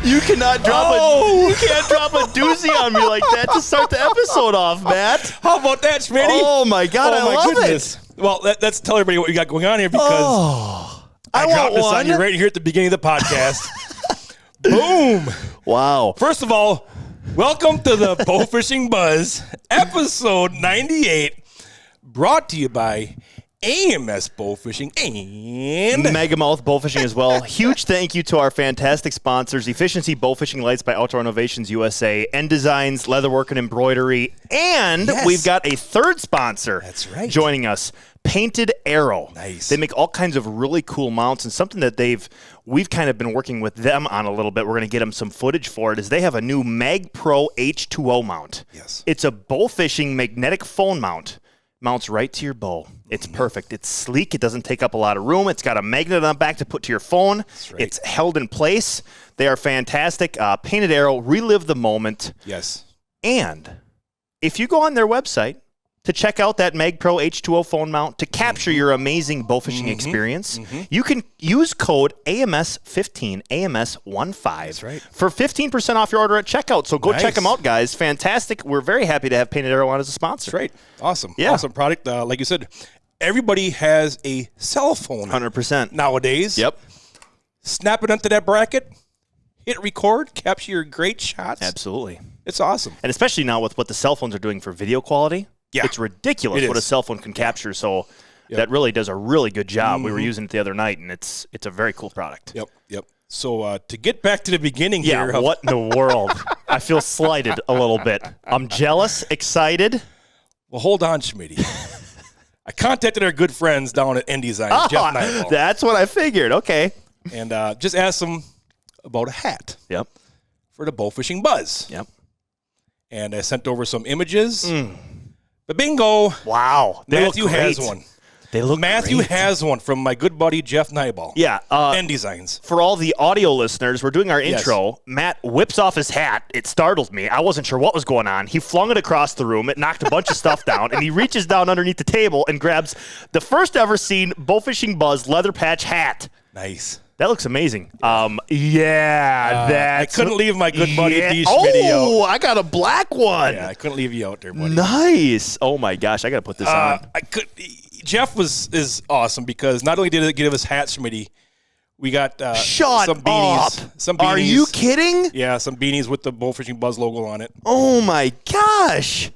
You cannot drop you can't drop a doozy on me like that to start the episode off, Matt. How about that, Schmitty? Oh, my God, I love it. Well, let's tell everybody what we got going on here because I dropped this on you right here at the beginning of the podcast. Boom. Wow. First of all, welcome to the Bowfishing Buzz, episode 98, brought to you by AMS Bowfishing and Megamouth Bowfishing as well. Huge thank you to our fantastic sponsors, Efficiency Bowfishing Lights by Outdoor Innovations USA, End Designs, Leatherwork and Embroidery, and we've got a third sponsor joining us, Painted Arrow. Nice. They make all kinds of really cool mounts, and something that we've kind of been working with them on a little bit. We're going to get them some footage for it. Is they have a new Mag Pro H2O mount. Yes. It's a bowfishing magnetic phone mount. Mounts right to your bow. It's perfect. It's sleek. It doesn't take up a lot of room. It's got a magnet on the back to put to your phone. It's held in place. They are fantastic. Painted Arrow, relive the moment. Yes. And if you go on their website to check out that Mag Pro H2O phone mount to capture your amazing bowfishing experience, you can use code AMS15, AMS15 for 15% off your order at checkout. So go check them out, guys. Fantastic. We're very happy to have Painted Arrow on as a sponsor. That's right. Awesome. Yeah. Awesome product. Like you said, everybody has a cell phone 100%. nowadays. Yep. Snap it onto that bracket, hit record, capture your great shots. Absolutely. It's awesome. And especially now with what the cell phones are doing for video quality. Yeah. It's ridiculous what a cell phone can capture. So that really does a really good job. We were using it the other night, and it's a very cool product. Yep. So to get back to the beginning here. Yeah, what in the world? I feel slighted a little bit. I'm jealous, excited. Well, hold on, Schmitty. I contacted our good friends down at End Designs, Jeff Neiball. That's what I figured. Okay. And just asked them about a hat. Yep. For the Bowfishing Buzz. Yep. And I sent over some images. But bingo. Wow. Matthew has one. They look Matthew great. has one from my good buddy Jeff Neiball. Yeah. End Designs. For all the audio listeners, we're doing our intro. Matt whips off his hat. It startled me. I wasn't sure what was going on. He flung it across the room. It knocked a bunch of stuff down, and he reaches down underneath the table and grabs the first ever seen Bowfishing Buzz leather patch hat. Nice. That looks amazing. I couldn't leave my good buddy D. Oh, I got a black one. Yeah, I couldn't leave you out there, buddy. Nice. Oh my gosh, I got to put this on. Jeff is awesome because not only did he give us hats, Schmitty, we got some beanies. Up. Some beanies. Are you kidding? Yeah, some beanies with the Bowfishing Buzz logo on it. Oh my gosh.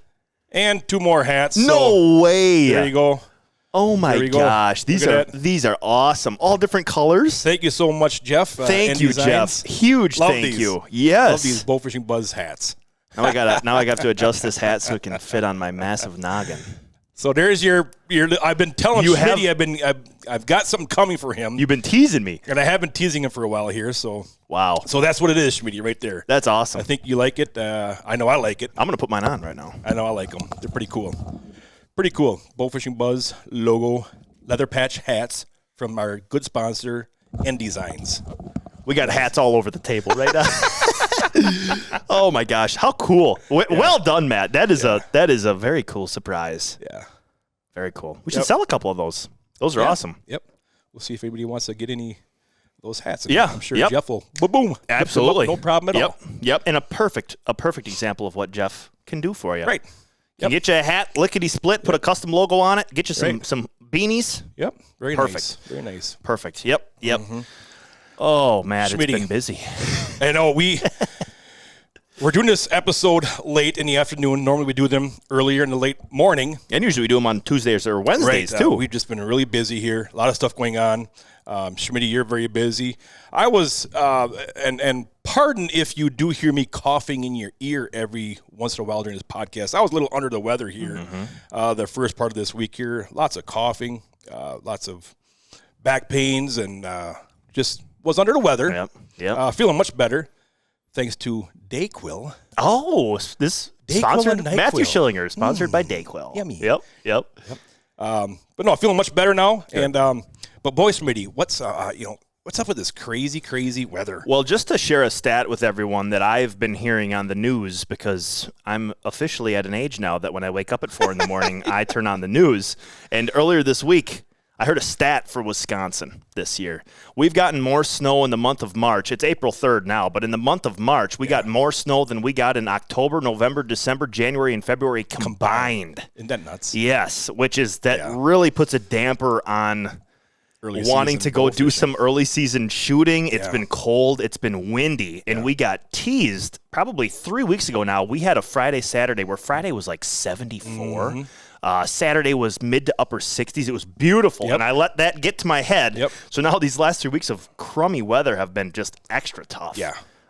And 2 more hats. No way. There you go. Oh my gosh, these are awesome. All different colors. Thank you so much, Jeff. Thank you, Jeff. Huge thank you. Yes. Love these Bowfishing Buzz hats. Now I got to adjust this hat so it can fit on my massive noggin. So there's your I've been telling Schmitty I've got something coming for him. You've been teasing me. And I have been teasing him for a while here, so wow. So that's what it is, Schmitty, right there. That's awesome. I think you like it. I know I like it. I'm going to put mine on right now. I know I like them. They're pretty cool. Pretty cool. Bowfishing Buzz logo, leather patch hats from our good sponsor, End Designs. We got hats all over the table right now. Oh my gosh, how cool! Well done, Matt. That is a very cool surprise. Yeah, very cool. We should sell a couple of those. Those are awesome. Yep. We'll see if anybody wants to get any of those hats. I'm sure Jeff will. Boom. Absolutely. No problem at all. Yep. And a perfect example of what Jeff can do for you. Right. Can get you a hat, lickety-split, put a custom logo on it, get you some beanies. Yep. Very perfect. Nice. Very nice. Perfect. Yep. Oh, Matt, Schmitty. It's been busy. I know. We're doing this episode late in the afternoon. Normally we do them earlier in the late morning. And usually we do them on Tuesdays or Wednesdays, too. We've just been really busy here. A lot of stuff going on. Schmitty, you're very busy. I was, and pardon if you do hear me coughing in your ear every once in a while during this podcast. I was a little under the weather here the first part of this week here. Lots of coughing, lots of back pains, and just was under the weather. Yep. Feeling much better thanks to Dayquil. Oh, this Dayquil sponsored and Matthew Schillinger, sponsored by Dayquil. Yummy. Yep. But no, feeling much better now. Sure. And but boy, Schmitty, what's up with this crazy weather? Well, just to share a stat with everyone that I've been hearing on the news, because I'm officially at an age now that when I wake up at 4 in the morning, I turn on the news. And earlier this week, I heard a stat for Wisconsin this year. We've gotten more snow in the month of March. It's April 3rd now, but in the month of March, we got more snow than we got in October, November, December, January, and February combined. Isn't that nuts? Yes, which is really puts a damper on wanting to go do some early season shooting. It's been cold. It's been windy. And we got teased probably 3 weeks ago now. We had a Friday, Saturday where Friday was like 74. Saturday was mid to upper 60s. It was beautiful, and I let that get to my head. So now these last 3 weeks of crummy weather have been just extra tough.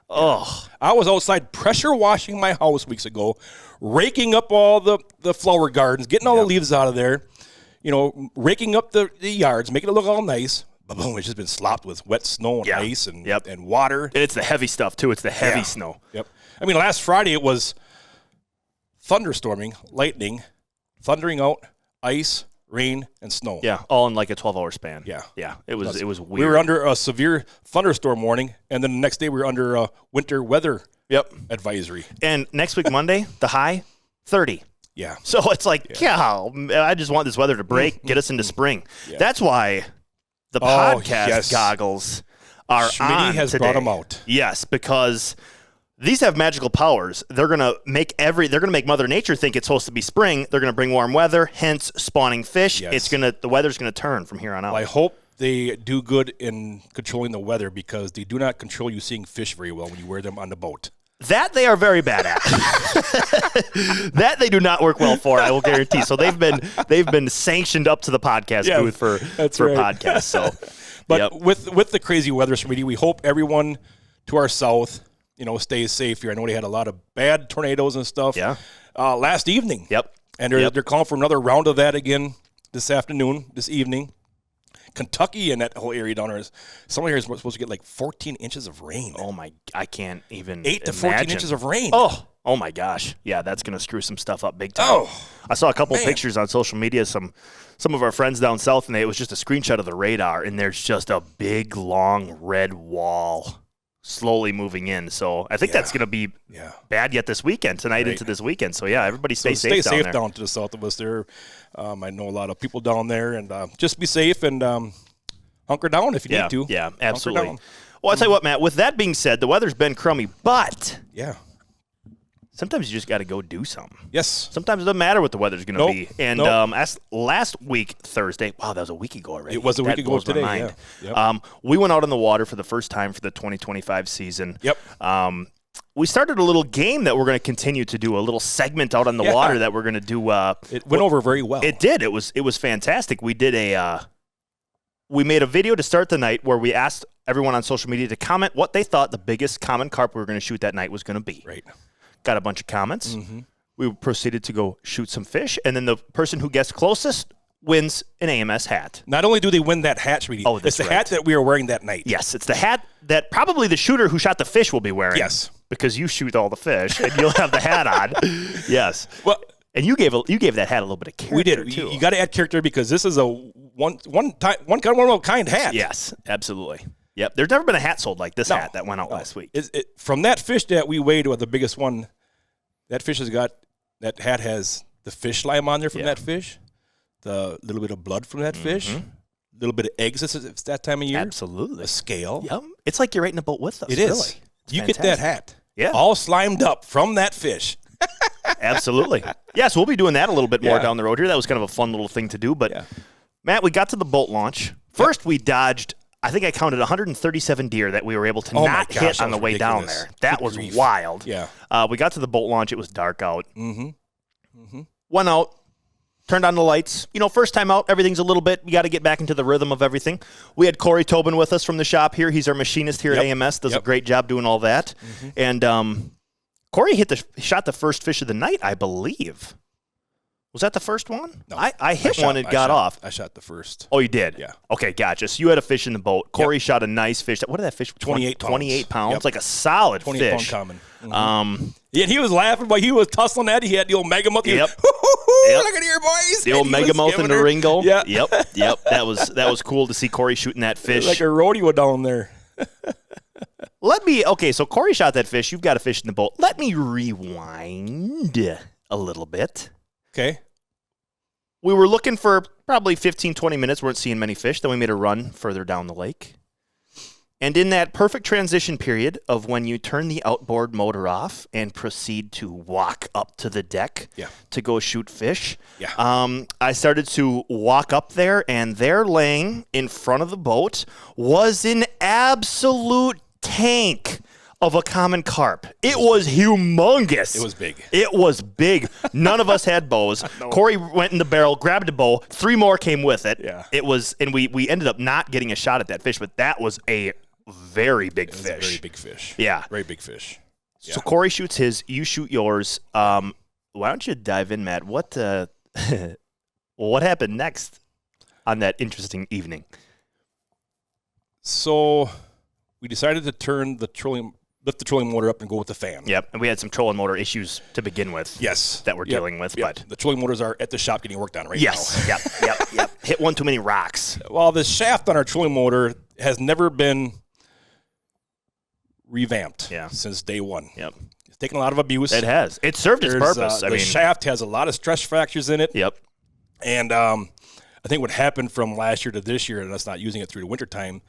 Oh, I was outside pressure washing my house weeks ago, raking up all the flower gardens, getting all the leaves out of there, raking up the yards, making it look all nice. But boom, it's just been slopped with wet snow and ice and water. And it's the heavy stuff, too. It's the heavy snow. I mean, last Friday it was thunderstorming, lightning, thundering out, ice, rain, and snow. Yeah, all in like a 12-hour span. Yeah. It was weird. We were under a severe thunderstorm warning, and then the next day we were under a winter weather advisory. And next week, Monday, the high, 30. Yeah. So it's like, I just want this weather to break, get us into spring. That's why the podcast goggles are Schmitty has today. brought them out. Yes, because these have magical powers. They're gonna make Mother Nature think it's supposed to be spring. They're gonna bring warm weather, hence spawning fish. Yes. The weather's gonna turn from here on out. Well, I hope they do good in controlling the weather, because they do not control you seeing fish very well when you wear them on the boat. That they are very bad at. That they do not work well for, I will guarantee. So they've been sanctioned up to the podcast booth for podcasts. So, but with the crazy weather, Smitty, we hope everyone to our south, stays safe here. I know they had a lot of bad tornadoes and stuff. Last evening. And they're calling for another round of that again this evening. Kentucky and that whole area down there someone here is supposed to get like 14 inches of rain. Oh my! I can't even 8 to 14 inches of rain. Oh my gosh! Yeah, that's gonna screw some stuff up big time. I saw a couple pictures on social media. Some of our friends down south, and it was just a screenshot of the radar, and there's just a big long red wall slowly moving in. So I think that's gonna be bad yet this weekend, tonight into this weekend. So everybody stay safe down to the south of us there. I know a lot of people down there, and just be safe and hunker down if you need to. Yeah, absolutely. Well, I'll tell you what, Matt, with that being said, the weather's been crummy, but sometimes you just got to go do something. Yes. Sometimes it doesn't matter what the weather's going to be. And last week, Thursday, wow, that was a week ago already. It was a week ago today, we went out on the water for the first time for the 2025 season. We started a little game that we're going to continue to do, a little segment out on the water that we're going to do. It went over very well. It did. It was fantastic. We did we made a video to start the night where we asked everyone on social media to comment what they thought the biggest common carp we were going to shoot that night was going to be. Right. Got a bunch of comments. We proceeded to go shoot some fish, and then the person who gets closest wins an AMS hat. Not only do they win that hat, Sweetie, it's the hat that we were wearing that night. Yes, it's the hat that probably the shooter who shot the fish will be wearing. Yes. Because you shoot all the fish, and you'll have the hat on. Yes. Well, and you gave that hat a little bit of character. We did. Too. You got to add character because this is a one of a kind hat. Yes, absolutely. Yep. There's never been a hat sold like this hat that went out last week. From that fish that we weighed with the biggest one, that hat has the fish slime on there from that fish, the little bit of blood from that fish, a little bit of eggs. It's that time of year. Absolutely. A scale. Yep. It's like you're right in a boat with us. It is. Really. You get that hat. Yeah. All slimed up from that fish. Absolutely. Yes, we'll be doing that a little bit more down the road here. That was kind of a fun little thing to do. But, Matt, we got to the boat launch. First, we dodged, I think I counted 137 deer that we were able to not hit on the way down there. That was wild. Yeah. We got to the boat launch. It was dark out. Went out. Turned on the lights. First time out, everything's a little bit, you got to get back into the rhythm of everything. We had Corey Tobin with us from the shop here. He's our machinist here at AMS, does a great job doing all that. And Corey shot the first fish of the night, I believe. Was that the first one? No. I hit one and got off. I shot the first. Oh, you did? Yeah. Okay, gotcha. So you had a fish in the boat. Corey shot a nice fish. What did that fish? 28 pounds. 28 pounds. Like a solid 28 fish. 28 pound common. Yeah, and he was laughing, but he was tussling at it. He had the old megamouth. Yep. Look at here, boys. The old megamouth and the Ringo. Yeah. Yep. That was cool to see Corey shooting that fish. Like a rodeo down there. So Corey shot that fish. You've got a fish in the boat. Let me rewind a little bit. Okay. we were looking for probably 15, 20 minutes. Weren't seeing many fish. Then we made a run further down the lake. And in that perfect transition period of when you turn the outboard motor off and proceed to walk up to the deck to go shoot fish, I started to walk up there, and there laying in front of the boat was an absolute tank of a common carp. It was humongous. It was big. It was big. None of us had bows. No. Corey went in the barrel, grabbed a bow. 3 more came with it. Yeah. It was, and we ended up not getting a shot at that fish, but that was a very big fish. A very big fish. Yeah. Very big fish. Yeah. So Corey shoots his, you shoot yours. Why don't you dive in, Matt? What happened next on that interesting evening? So we decided to lift the trolling motor up and go with the fan. Yep, and we had some trolling motor issues to begin with. Yes. That we're dealing with. Yep. But the trolling motors are at the shop getting worked on right now. Yes, yep. Hit one too many rocks. Well, the shaft on our trolling motor has never been revamped since day one. Yep. It's taken a lot of abuse. It has. It served its purpose. The shaft has a lot of stress fractures in it. Yep. And I think what happened from last year to this year, and us not using it through the wintertime,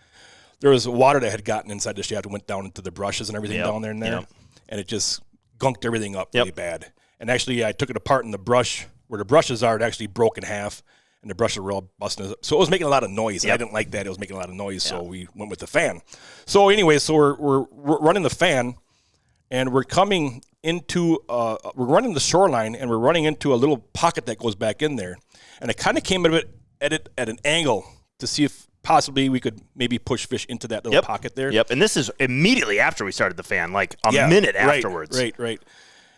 there was water that had gotten inside the shaft and went down into the brushes and everything down there and it just gunked everything up really bad. And actually, I took it apart, and the brush, where the brushes are, it actually broke in half, and the brushes were all busting up. So it was making a lot of noise. I didn't like that. It was making a lot of noise, so we went with the fan. So anyway, we're running the fan, and we're coming into we're running the shoreline, and we're running into a little pocket that goes back in there. And it kind of came at an angle to see if possibly we could maybe push fish into that little pocket there. Yep, and this is immediately after we started the fan, like a minute afterwards. Right.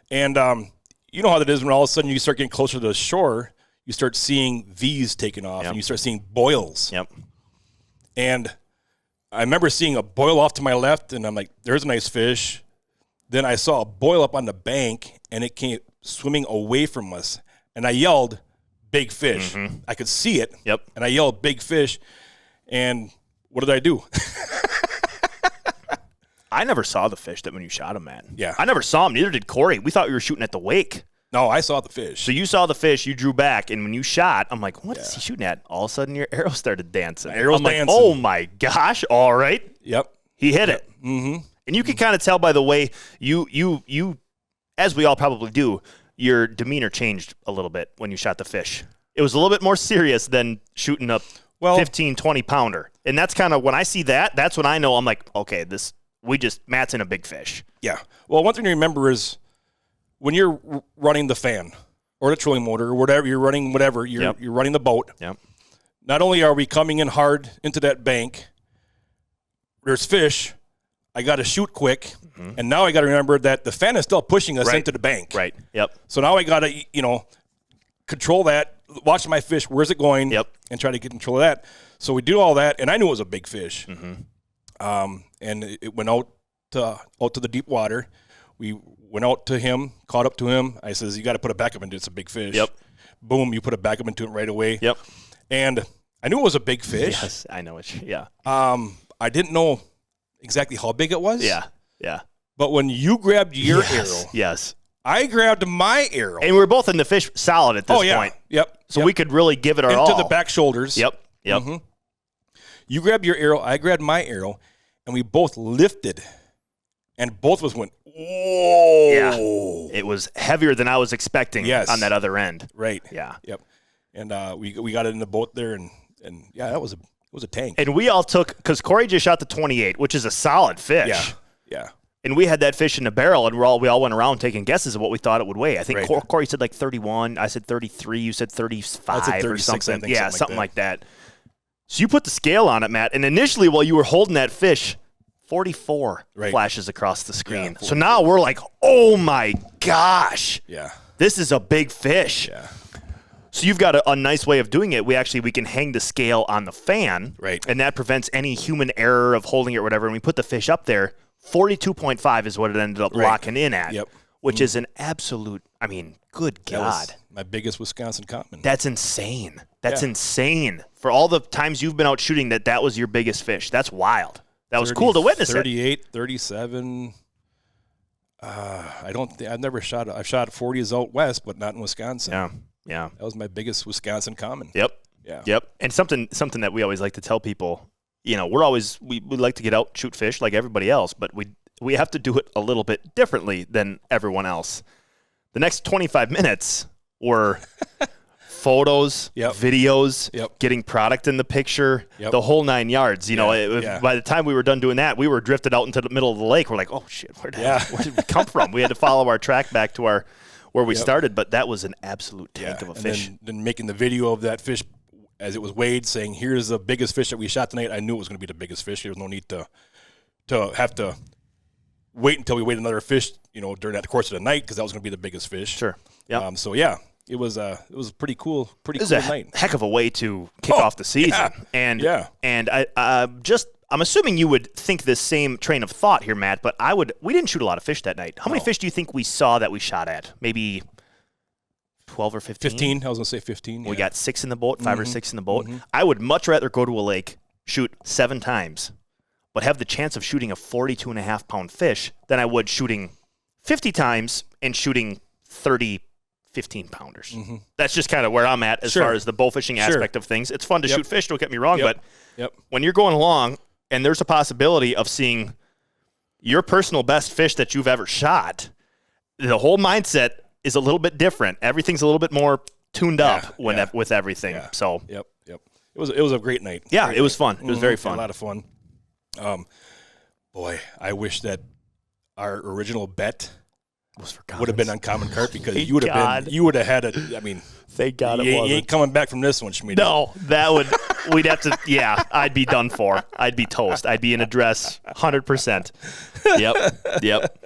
And you know how that is when all of a sudden you start getting closer to the shore, you start seeing V's taking off, and you start seeing boils. Yep. And I remember seeing a boil off to my left, and I'm like, there's a nice fish. Then I saw a boil up on the bank, and it came swimming away from us. And I yelled, big fish. Mm-hmm. I could see it. Yep. And I yelled, big fish. And what did I do? I never saw the fish that when you shot him, man. Yeah. I never saw him. Neither did Corey. We thought we were shooting at the wake. No, I saw the fish. So you saw the fish, you drew back, and when you shot, I'm like, what is he shooting at? All of a sudden, your arrow started dancing. Arrow's I'm dancing. Like, oh, my gosh. All right. Yep. He hit it. Mm-hmm. And you can kind of tell by the way you, as we all probably do, your demeanor changed a little bit when you shot the fish. It was a little bit more serious than shooting a 15, 20-pounder. And that's kind of, when I see that, that's when I know I'm like, okay, Matt's in a big fish. Yeah. Well, one thing to remember is when you're running the fan or the trolling motor or whatever, you're running you're running the boat. Yep. Not only are we coming in hard into that bank, there's fish. I got to shoot quick, and now I got to remember that the fan is still pushing us into the bank. Right. Yep. So now I got to, control that, watch my fish, where's it going, and try to get control of that. So we do all that, and I knew it was a big fish. Mm-hmm. And it went out to the deep water. We went out to him, caught up to him. I says, you got to put it back up into it. It's a big fish. Yep. Boom, you put it back up into it right away. Yep. And I knew it was a big fish. Yes, I know it. Yeah. I didn't know exactly how big it was. Yeah. Yeah. But when you grabbed your arrow. Yes. I grabbed my arrow. And we were both in the fish solid at this point. Yep. So we could really give it our all. Into the back shoulders. Yep. Mm-hmm. You grabbed your arrow, I grabbed my arrow, and we both lifted. And both of us went, whoa. Yeah. It was heavier than I was expecting on that other end. Right. Yeah. Yep. And we got it in the boat there, and that was a tank. And we all took, because Corey just shot the 28, which is a solid fish. Yeah. And we had that fish in the barrel, and we all went around taking guesses of what we thought it would weigh. I think Corey said like 31. I said 33. You said 35 I said 36, or something. I think, something like that. So you put the scale on it, Matt, and initially while you were holding that fish, 44 flashes across the screen. So now we're like, oh my gosh. Yeah. This is a big fish. Yeah. So you've got a nice way of doing it. We can hang the scale on the fan. Right. And that prevents any human error of holding it or whatever. And we put the fish up there. 42.5 is what it ended up locking in at. Yep. Which is an absolute, good God. My biggest Wisconsin common. That's insane. That's insane. For all the times you've been out shooting that was your biggest fish. That's wild. That was cool to witness 38, 37. I've never shot. I've shot 40s out west, but not in Wisconsin. Yeah. Yeah. That was my biggest Wisconsin common. Yep. Yeah. Yep. And something that we always like to tell people, we like to get out, shoot fish like everybody else, but we have to do it a little bit differently than everyone else. The next 25 minutes were photos, videos, getting product in the picture, the whole 9 yards. By the time we were done doing that, we were drifted out into the middle of the lake. We're like, oh shit, where did we come from? We had to follow our track back to where we started, but that was an absolute tank of a fish. Then making the video of that fish as it was weighed, saying, here's the biggest fish that we shot tonight. I knew it was going to be the biggest fish. There was no need to have to wait until we weighed another fish, during that course of the night, because that was going to be the biggest fish. Sure. Yeah. It was a pretty cool night. It was a heck of a way to kick off the season. Yeah. And I'm assuming you would think this same train of thought here, Matt, but we didn't shoot a lot of fish that night. How many fish do you think we saw that we shot at? Maybe 12 or 15? 15. I was going to say 15. We got 6 in the boat, 5 or 6 in the boat. I would much rather go to a lake, shoot 7 times, but have the chance of shooting a 42.5-pound fish than I would shooting 50 times and shooting 30 15-pounders. That's just kind of where I'm at as far as the bowfishing aspect of things. It's fun to shoot fish, don't get me wrong, but when you're going along and there's a possibility of seeing your personal best fish that you've ever shot, the whole mindset is a little bit different. Everything's a little bit more tuned up with everything. So It was a great night. Yeah, it was fun. It was very fun. A lot of fun. Boy, I wish that our original bet would have been on common carp, because you would have had it. I mean, thank God it wasn't. You ain't coming back from this one, Schmidt. No, we'd have to. Yeah, I'd be done for. I'd be toast. I'd be in a dress, 100%. Yep.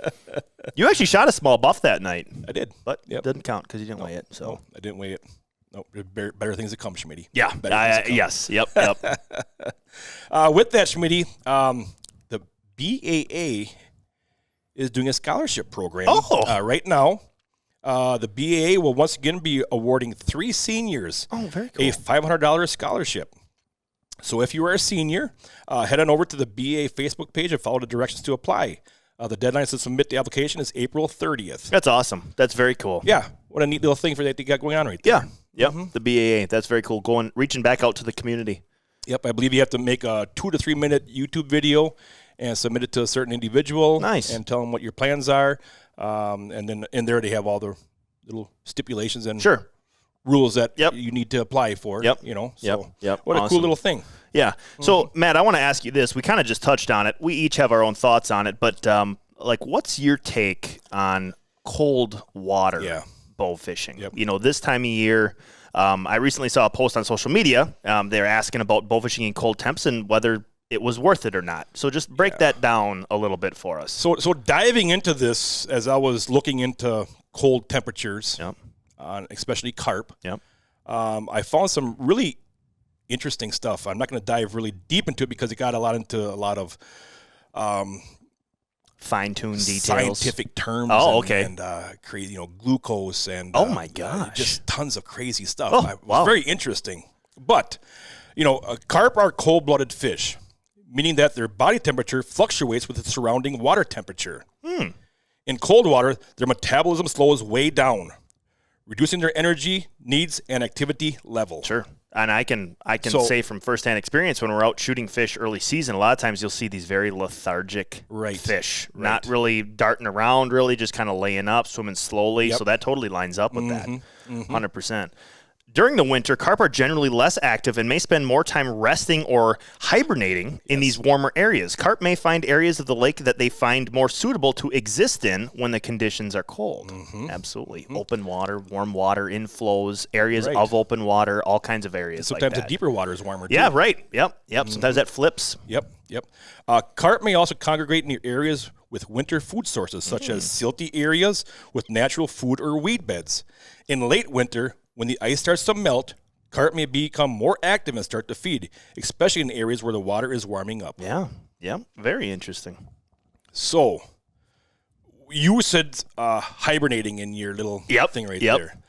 You actually shot a small buff that night. I did, but it doesn't count because you didn't weigh it. So I didn't weigh it. No, better things to come, Schmidt. Yeah. Yes. Yep. With that, Schmidt, the BAA is doing a scholarship program right now. The BAA will once again be awarding 3 seniors very cool. a $500 scholarship. So if you are a senior, head on over to the BAA Facebook page and follow the directions to apply. The deadline to submit the application is April 30th. That's awesome. That's very cool. Yeah. What a neat little thing that they got going on right there. Yeah. Yep. The BAA. That's very cool. Reaching back out to the community. Yep. I believe you have to make a 2 to 3 minute YouTube video and submit it to a certain individual. Nice. And tell them what your plans are. And then in there they have all the little stipulations and rules that you need to apply for. Yep. So Yep. What a cool little thing. Yeah. So, Matt, I want to ask you this. We kind of just touched on it. We each have our own thoughts on it. But, what's your take on cold water bow fishing? Yep. This time of year, I recently saw a post on social media. They're asking about bow fishing in cold temps and whether it was worth it or not. So just break that down a little bit for us. So diving into this, as I was looking into cold temperatures, especially carp, I found some really interesting stuff. I'm not going to dive really deep into it because it got a lot of fine-tuned details, scientific terms, and crazy, glucose and my gosh, just tons of crazy stuff. It was very interesting. But carp are cold-blooded fish, meaning that their body temperature fluctuates with the surrounding water temperature. In cold water, their metabolism slows way down, reducing their energy needs and activity level. Sure. And I can say from firsthand experience, when we're out shooting fish early season, a lot of times you'll see these very lethargic fish, not really darting around, really just kind of laying up, swimming slowly. So that totally lines up with that, 100%. During the winter, carp are generally less active and may spend more time resting or hibernating in these warmer areas. Carp may find areas of the lake that they find more suitable to exist in when the conditions are cold. Absolutely. Open water, warm water, inflows, areas of open water, all kinds of areas. Sometimes like that. The deeper water is warmer, too. Yeah, right. Yep. Sometimes that flips. Yep. Carp may also congregate near areas with winter food sources, such as silty areas with natural food or weed beds. In late winter, when the ice starts to melt, carp may become more active and start to feed, especially in areas where the water is warming up. Yeah. Very interesting. So, you said hibernating in your little thing right there.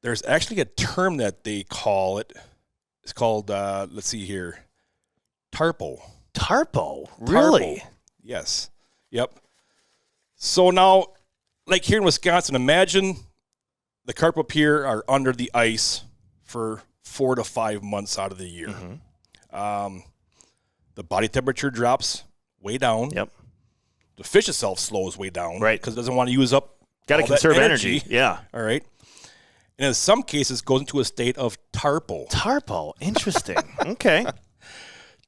There's actually a term that they call it. It's called, let's see here, tarpo. Tarpo? Really? Tarpo. Yes. Yep. So now, like here in Wisconsin, imagine the carp up here are under the ice for 4 to 5 months out of the year. The body temperature drops way down. Yep. The fish itself slows way down. Right. Because it doesn't want to use up Got to all conserve that energy. Yeah. All right. And in some cases, goes into a state of tarpo. Tarpo. Interesting. Okay.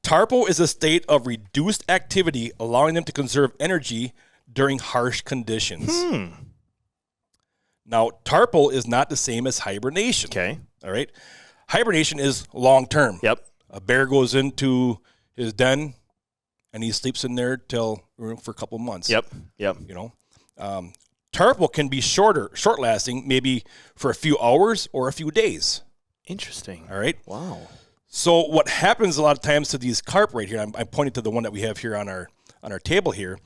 Tarpo is a state of reduced activity, allowing them to conserve energy during harsh conditions. Now, tarpo is not the same as hibernation. Okay. All right. Hibernation is long term. Yep. A bear goes into his den and he sleeps in there for a couple months. Yep. Yep. You know, tarpo can be short lasting, maybe for a few hours or a few days. Interesting. All right. Wow. So what happens a lot of times to these carp right here, I'm pointing to the one that we have here on our table here,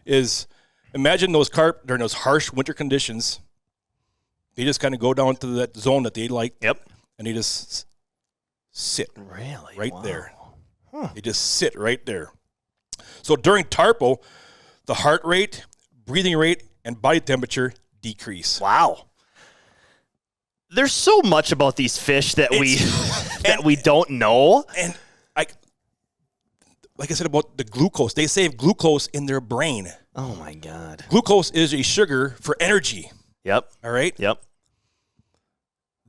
is imagine those carp during those harsh winter conditions. They just kind of go down to that zone that they like. Yep. And they just sit Really? right Wow. there. They just sit right there. So during tarpo, the heart rate, breathing rate, and body temperature decrease. Wow. There's so much about these fish that we don't know. And like I said about the glucose, they save glucose in their brain. Oh my God. Glucose is a sugar for energy. Yep. All right? Yep.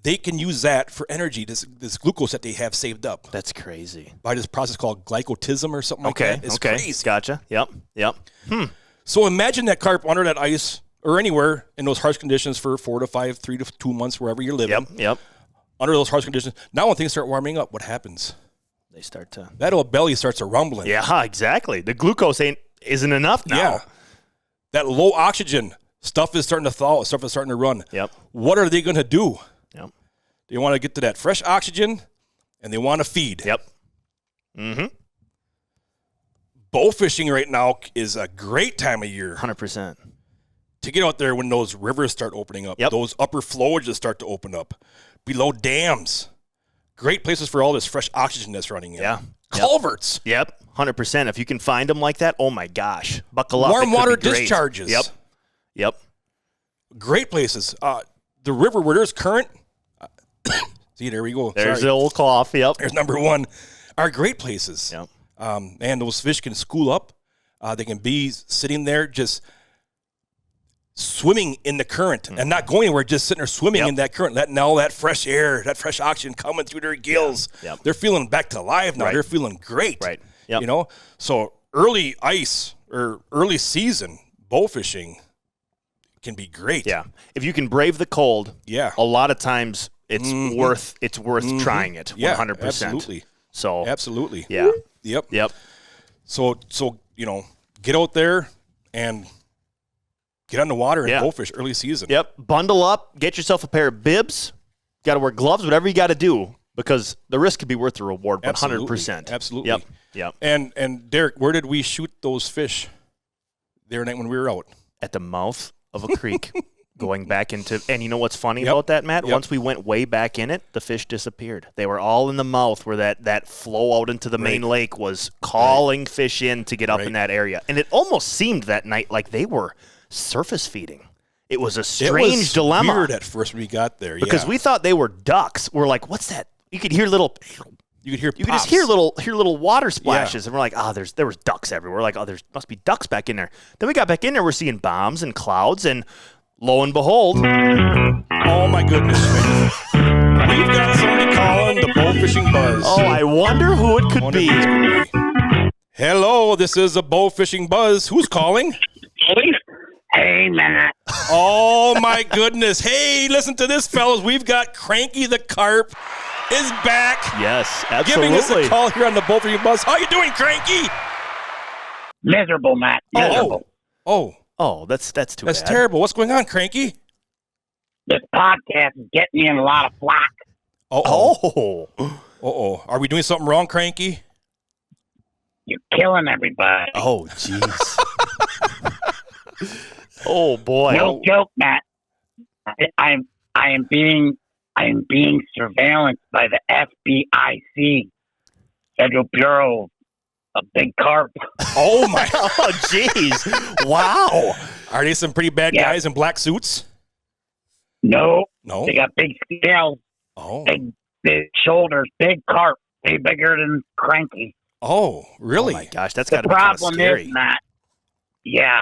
They can use that for energy, this glucose that they have saved up That's crazy. by this process called glycotism or something like that. It's crazy. Gotcha. Yep. Yep. So imagine that carp under that ice or anywhere in those harsh conditions for 4 to 5, 3 to 2 months, wherever you're living. Yep. Under those harsh conditions. Now when things start warming up, what happens? They start to. That old belly starts a rumbling. Yeah, exactly. The glucose isn't enough now. Yeah. That low oxygen stuff is starting to thaw. Stuff is starting to run. Yep. What are they going to do? Yep. They want to get to that fresh oxygen, and they want to feed. Yep. Mm-hmm. Bow fishing right now is a great time of year 100%. to get out there when those rivers start opening up. Yep. Those upper flowages start to open up. Below dams. Great places for all this fresh oxygen that's running in. Yeah. Culverts. Yep. 100%. If you can find them like that, oh my gosh. Buckle up. Warm It could water be great. discharges. Yep. Great places. The river where there's current. See, there we go. There's Sorry. the old cough. Yep. There's number one. Are great places. Yep. And those fish can school up. They can be sitting there just swimming in the current and not going anywhere, just sitting there swimming in that current, letting all that fresh air, that fresh oxygen coming through their gills. Yep. They're feeling back to life now. Right. They're feeling great. Right. Yep. You know, so early ice or early season bow fishing can be great. Yeah. If you can brave the cold, Yeah. a lot of times it's worth trying it. 100%. Yeah, absolutely. So Absolutely. yeah. Yep. So get out there and get on the water and Yeah. bow fish early season. Yep. Bundle up, get yourself a pair of bibs. Got to wear gloves, whatever you got to do, because the risk could be worth the reward 100%. Absolutely. Yep. And Derrick, where did we shoot those fish the other night when we were out? At the mouth of a creek. Going back into, and you know what's funny about that, Matt? Yep. Once we went way back in it, the fish disappeared. They were all in the mouth where that flow out into the main lake was calling fish in to get up in that area. And it almost seemed that night like they were surface feeding. It was a strange dilemma. Weird at first when we got there, because we thought they were ducks. We're like, what's that? You could hear little. you could hear You could just hear little water splashes, Yeah. and we're like, there was ducks everywhere. We're like, there must be ducks back in there. Then we got back in there, we're seeing bombs and clouds, and lo and behold, Oh my goodness! We've got somebody calling the bow fishing buzz. oh, I wonder who it could be. Hello, this is a bow fishing buzz. Who's calling? Hey, Matt. Oh my goodness! Hey, listen to this, fellas. We've got Cranky the Carp is back. Yes, Giving us absolutely. a call here on the bow fishing buzz. How you doing, Cranky? Miserable, Matt. Miserable. Oh, That's too that's bad. terrible. What's going on, Cranky? This podcast is getting me in a lot of flack. Oh, Are we doing something wrong, Cranky? You're killing everybody. oh, jeez. Oh boy. No joke, Matt. I am being surveillanced by the FBIC, Federal Bureau of Big Carp. Oh my! Oh, jeez. Wow. Are they some pretty bad Yeah. guys in black suits? No, No. They got big scales, Oh. big shoulders, big carp, way bigger than cranky. Oh, really? Oh my gosh, that's The got to be kind of problem scary. is, Matt, yeah,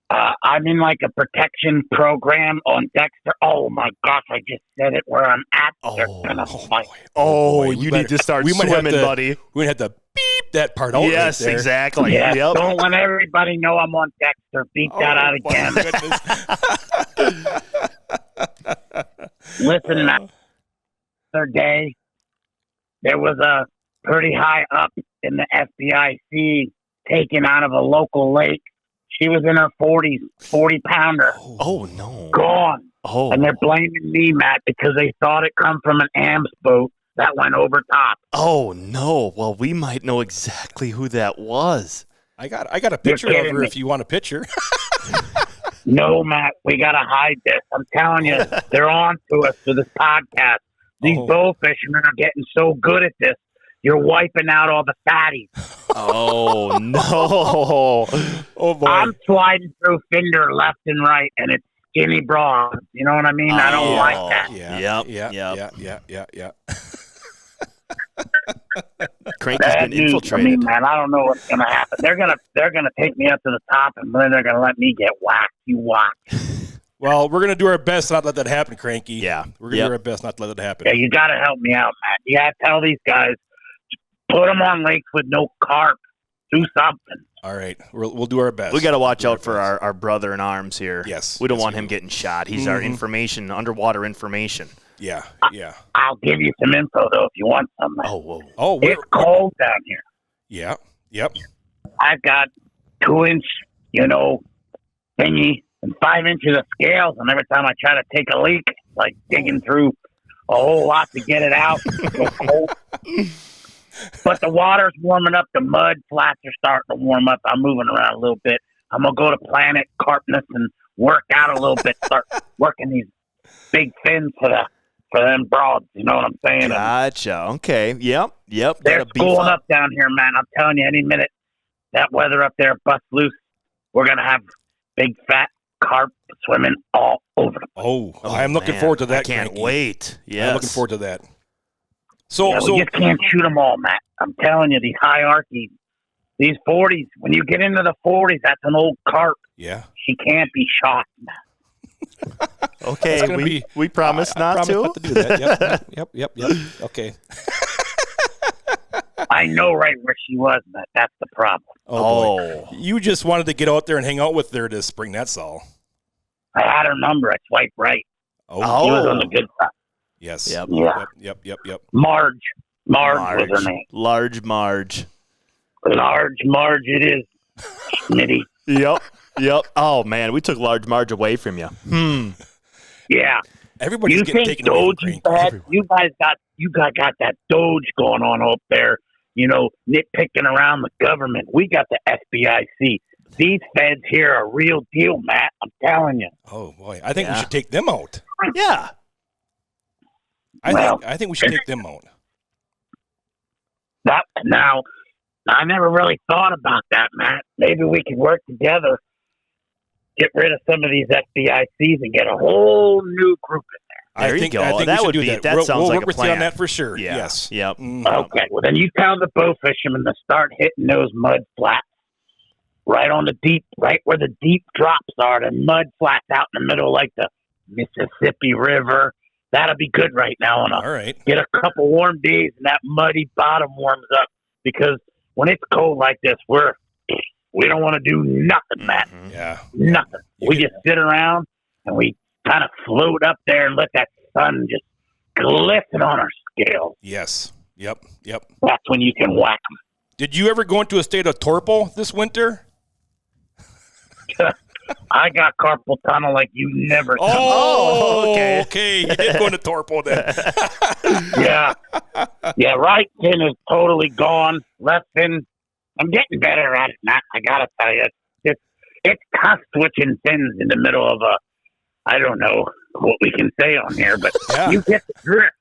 I'm in like a protection program on Dexter. Oh my gosh, I just said it where I'm at. They're gonna fight. Boy. Oh, boy. you need to start we might have swimming, to- buddy. We're going to have to beep that part out. Yes, right there. exactly. Yeah, Yep. don't let everybody know I'm on Dexter. Beat that out my again. goodness. Listen, Matt, the other day, there was a pretty high up in the FBIC taken out of a local lake. She was in her 40s, 40-pounder, Oh, no. gone. Oh. And they're blaming me, Matt, because they thought it come from an AMS boat that went over top. Oh, no. Well, we might know exactly who that was. I got a picture of kidding her me. if you want a picture. No, Matt, we got to hide this. I'm telling you, they're on to us for this podcast. These bow fishermen are getting so good at this. You're wiping out all the fatties. Oh, no. Oh, boy. I'm sliding through Fender left and right, and it's skinny broads. You know what I mean? I don't like that. Yeah. Yep. Yeah. Cranky's Bad been news for me, infiltrated. man. I don't know what's gonna happen. They're gonna take me up to the top, and then they're gonna let me get whacked. You watch. Well, we're going to do our best not to let that happen, Cranky. Yeah. We're going to do our best not to let that happen. Yeah, you got to help me out, man. You got to tell these guys, put them on lakes with no carp. Do something. All right. We'll do our best. We got to watch out for our brother in arms here. Yes. We don't Yes, want we him do. getting shot. He's our information, underwater information. Yeah. I'll give you some info, though, if you want some. Man. Oh, whoa. Oh, It's cold down here. yeah. Yep. I've got 2-inch, thingy and 5 inches of scales, and every time I try to take a leak, it's like digging through a whole lot to get it out. It's so cold. But the water's warming up. The mud flats are starting to warm up. I'm moving around a little bit. I'm going to go to Planet Carpness and work out a little bit, start working these big fins for them broads. You know what I'm saying? Gotcha. Okay. Yep. They're Gotta beef schooling up. up down here, man. I'm telling you, any minute that weather up there busts loose, we're going to have big fat carp swimming all over the place. Oh, I'm looking man. forward to that. I can't Cranky. wait. Yes. I'm looking forward to that. So, Yeah, we just can't shoot them all, Matt. I'm telling you, these hierarchies, these 40s, when you get into the 40s, that's an old carp. yeah. She can't be shot, Matt. Okay. That's gonna We promise I not promise to. not to do that. Yep. Okay. I know right where she was, Matt. That's the problem. Oh, boy. You just wanted to get out there and hang out with her this spring. That's all. I had her number. I swiped right. Oh. She was on the good side. Yes. Yep. Yep. Marge was her name. Large Marge. Large Marge it is, Schmitty. Yep. Oh, man. We took Large Marge away from you. Yeah. Everybody's You getting think taken away from Doge is Cranky. bad? Everyone. You guys got that Doge going on up there, nitpicking around the government. We got the FBIC. These feds here are real deal, Matt. I'm telling you. Oh boy, I think we should take them out. Yeah. I think we should take them out. Now, I never really thought about that, Matt. Maybe we could work together, get rid of some of these FBICs, and get a whole new group in there. There you go. I think That we would should do be- that. that We'll sounds like work a with you on plan. that for sure. Yeah. Yes. Yep. Mhm. Okay, well then you tell the bow fishermen to start hitting those mud flats right on the deep, right where the deep drops are, the mud flats out in the middle like the Mississippi River. That'll be good right now. All right. Get a couple warm days and that muddy bottom warms up, because when it's cold like this, we don't want to do nothing, Matt. Yeah. Nothing. We just sit around and we kind of float up there and let that sun just glisten on our scales. Yes. Yep. That's when you can whack them. Did you ever go into a state of torpor this winter? I got carpal tunnel like you never saw. Oh, okay. okay. You did go into torpor then. Yeah, right fin is totally gone. Left fin, I'm getting better at it, Matt. I gotta tell you, it's tough switching fins in the middle of I don't know what we can say on here, but Yeah. you get the drift.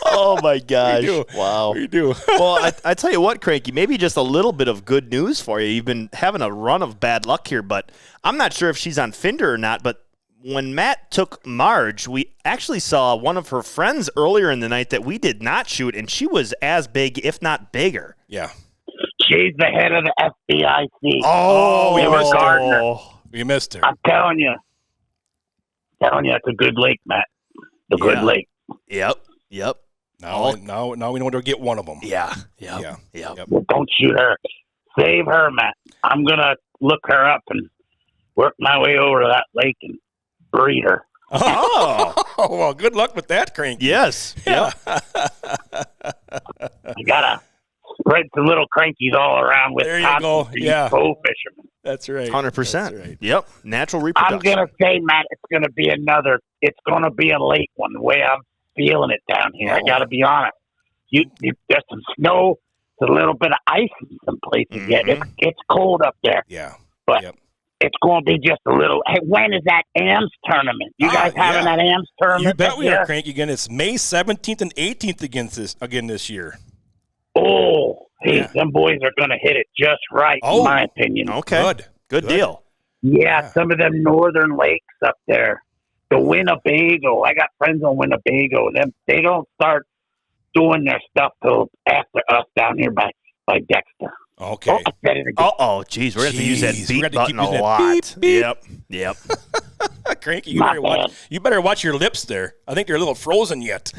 Oh, my gosh. do. Wow. We do. Well, I tell you what, Cranky, maybe just a little bit of good news for you. You've been having a run of bad luck here, but I'm not sure if she's on Fender or not, but when Matt took Marge, we actually saw one of her friends earlier in the night that we did not shoot, and she was as big, if not bigger. Yeah. She's the head of the FBIC. Oh, We missed her. I'm telling you, it's a good lake, Matt. The good lake. Yep. Now we know where to get one of them. Yeah. Well, don't shoot her. Save her, Matt. I'm going to look her up and work my way over to that lake and breed her. Oh, well, good luck with that, Cranky. Yes. Yeah. You got to spread some little crankies all around with There you go. Yeah. bow fishermen. That's right. 100%. That's right. Yep. Natural reproduction. I'm going to say, Matt, it's going to be a late one, the way I'm feeling it down here. I got to be honest. There's some snow, there's a little bit of ice in some places yet. It's cold up there. Yeah. But it's going to be just a little. Hey, when is that AMS tournament? You guys having that AMS tournament? You bet we are, Cranky. Again, it's May 17th and 18th again this year. Oh, hey, them boys are going to hit it just right, in my opinion. Okay. Good deal. Yeah, some of them northern lakes up there. The Winnebago. I got friends on Winnebago. They don't start doing their stuff till after us down here by Dexter. Okay. Oh, I said it again. Geez. We're going to use that beep button a lot. Beep, beep. Yep. Cranky, you better watch your lips there. I think they're a little frozen yet.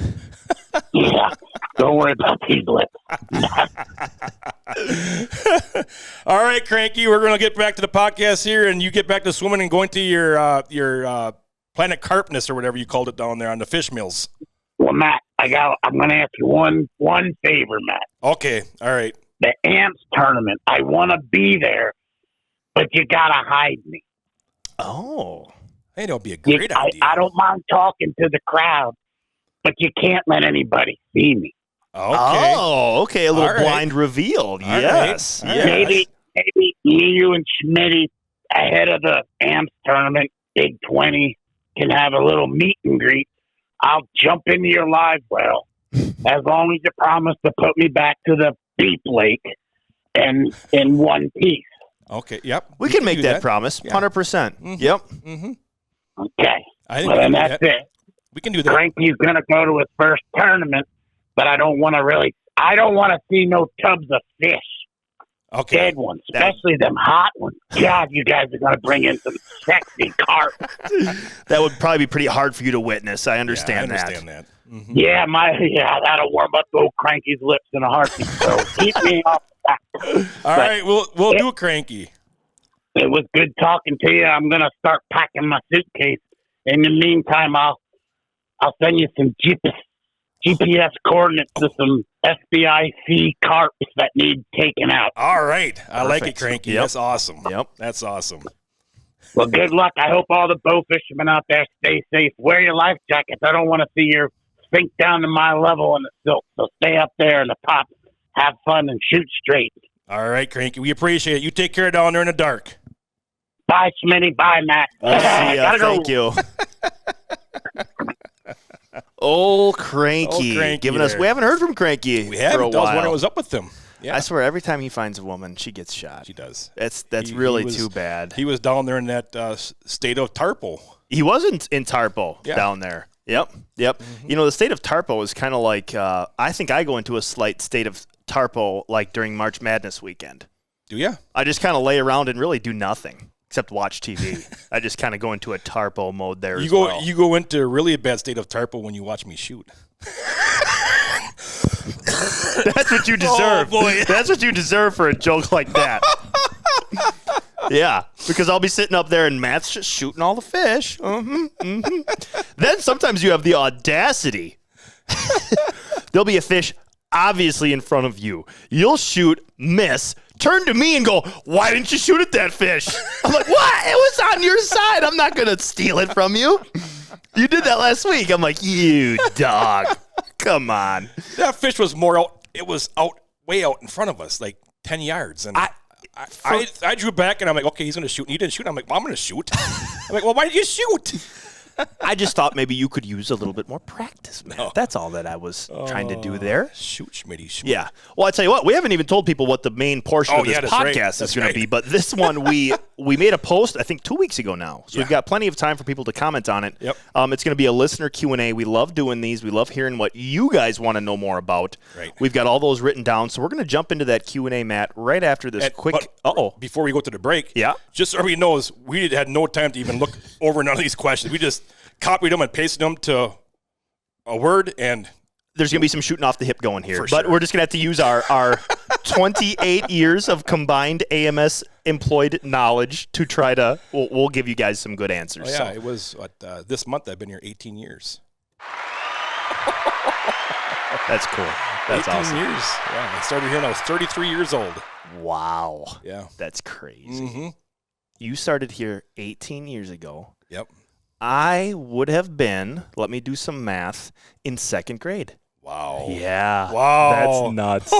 Yeah. Don't worry about these lips. All right, Cranky, we're going to get back to the podcast here, and you get back to swimming and going to your Planet Carpness or whatever you called it down there on the fish mills. Well, Matt, I'm going to ask you one favor, Matt. Okay. All right. The AMS tournament. I want to be there, but you got to hide me. Oh. Hey, that'll be a great idea. I don't mind talking to the crowd, but you can't let anybody see me. Okay. Oh, okay. A little blind reveal. Yes. Right. Maybe me, you, and Schmitty ahead of the AMS tournament, Big 20, can have a little meet and greet. I'll jump into your live well as long as you promise to put me back to the Beep Lake and in one piece. Okay. Yep. We can make that promise. 100%. Mm-hmm. Yep. Mm-hmm. Okay. Well, that's it. We can do that. Cranky's going to go to his first tournament, but I don't want to see no tubs of fish. Okay. Dead ones, especially them hot ones. God, you guys are going to bring in some sexy carp. That would probably be pretty hard for you to witness. I understand that. Mm-hmm. Yeah, that'll warm up old Cranky's lips in a heartbeat. So keep me off that. All right, we'll do a Cranky. It was good talking to you. I'm going to start packing my suitcase. In the meantime, I'll send you some GPS coordinates to some SBIC carps that need taken out. All right. I like it, Perfect. Cranky. Yep. That's awesome. Yep. That's awesome. Well, good luck. I hope all the bow fishermen out there stay safe. Wear your life jackets. I don't want to see your sink down to my level in the silk. So stay up there in the top, have fun, and shoot straight. All right, Cranky. We appreciate it. You take care down there in the dark. Bye, Schmitty. Bye, Matt. We'll see ya. Thank you. Old Cranky. Giving us. We haven't heard from Cranky we haven't. for a while. I was wondering what was up with him. Yeah. I swear, every time he finds a woman, she gets shot. She does. That's really too bad. He was down there in that state of Torpor. He wasn't in Torpor down there. Yep. Mm-hmm. You know, the state of Torpor is kind of like, I think I go into a slight state of Torpor like during March Madness weekend. Do you? I just kind of lay around and really do nothing except watch TV. I just kind of go into a Torpor mode there as well. You go into a really bad state of Torpor when you watch me shoot. That's what you deserve. Oh, boy. That's what you deserve for a joke like that. Yeah, because I'll be sitting up there and Matt's just shooting all the fish. Then sometimes you have the audacity. There'll be a fish obviously in front of you. You'll shoot, miss, turn to me and go, "Why didn't you shoot at that fish?" I'm like, "What? It was on your side. I'm not going to steal it from you. You did that last week." I'm like, "You dog. Come on." That fish was more out. It was way out in front of us, like 10 yards. And I drew back, and I'm like, "Okay, he's going to shoot." And he didn't shoot. I'm like, "Well, I'm going to shoot." I'm like, "Well, why did you shoot?" I just thought maybe you could use a little bit more practice, man. No. That's all that I was trying to do there. Shoot, Schmitty. Yeah. Well, I tell you what, we haven't even told people what the main portion of this podcast is going to be, but this one we made a post, I think 2 weeks ago now. So we've got plenty of time for people to comment on it. Yep. It's going to be a listener Q&A. We love doing these. We love hearing what you guys want to know more about. Right. We've got all those written down. So we're going to jump into that Q&A, Matt, right after this quick. Before we go to the break, yeah, just so everybody knows, we had no time to even look over none of these questions. We just copied them and pasted them to a word, and there's going to be some shooting off the hip going here. For but sure. we're just going to have to use our 28 years of combined AMS employed knowledge to try to, we'll give you guys some good answers. Oh, yeah, it was this month I've been here 18 years. That's cool. That's 18 awesome. years. Yeah, I started here when I was 33 years old. Wow. Yeah. That's crazy. Mm-hmm. You started here 18 years ago. Yep. I would have been, let me do some math, in second grade. Wow. Yeah. Wow. That's nuts.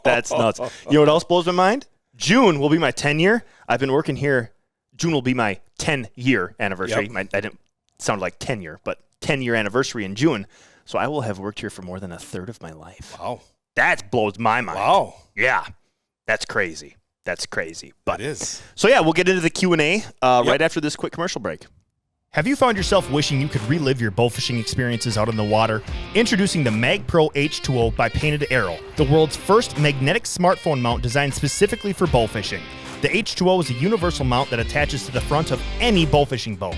That's nuts. You know what else blows my mind? June will be my 10 year. I've been working here. June will be my 10-year anniversary. Yep. I didn't sound like tenure, but 10-year anniversary in June. So I will have worked here for more than a third of my life. Wow. That blows my mind. Wow. Yeah. That's crazy. That's crazy. But it is. So yeah, we'll get into the Q&A right after this quick commercial break. Have you found yourself wishing you could relive your bow fishing experiences out on the water? Introducing the Mag Pro H2O by Painted Arrow, the world's first magnetic smartphone mount designed specifically for bow fishing. The H2O is a universal mount that attaches to the front of any bow fishing bow.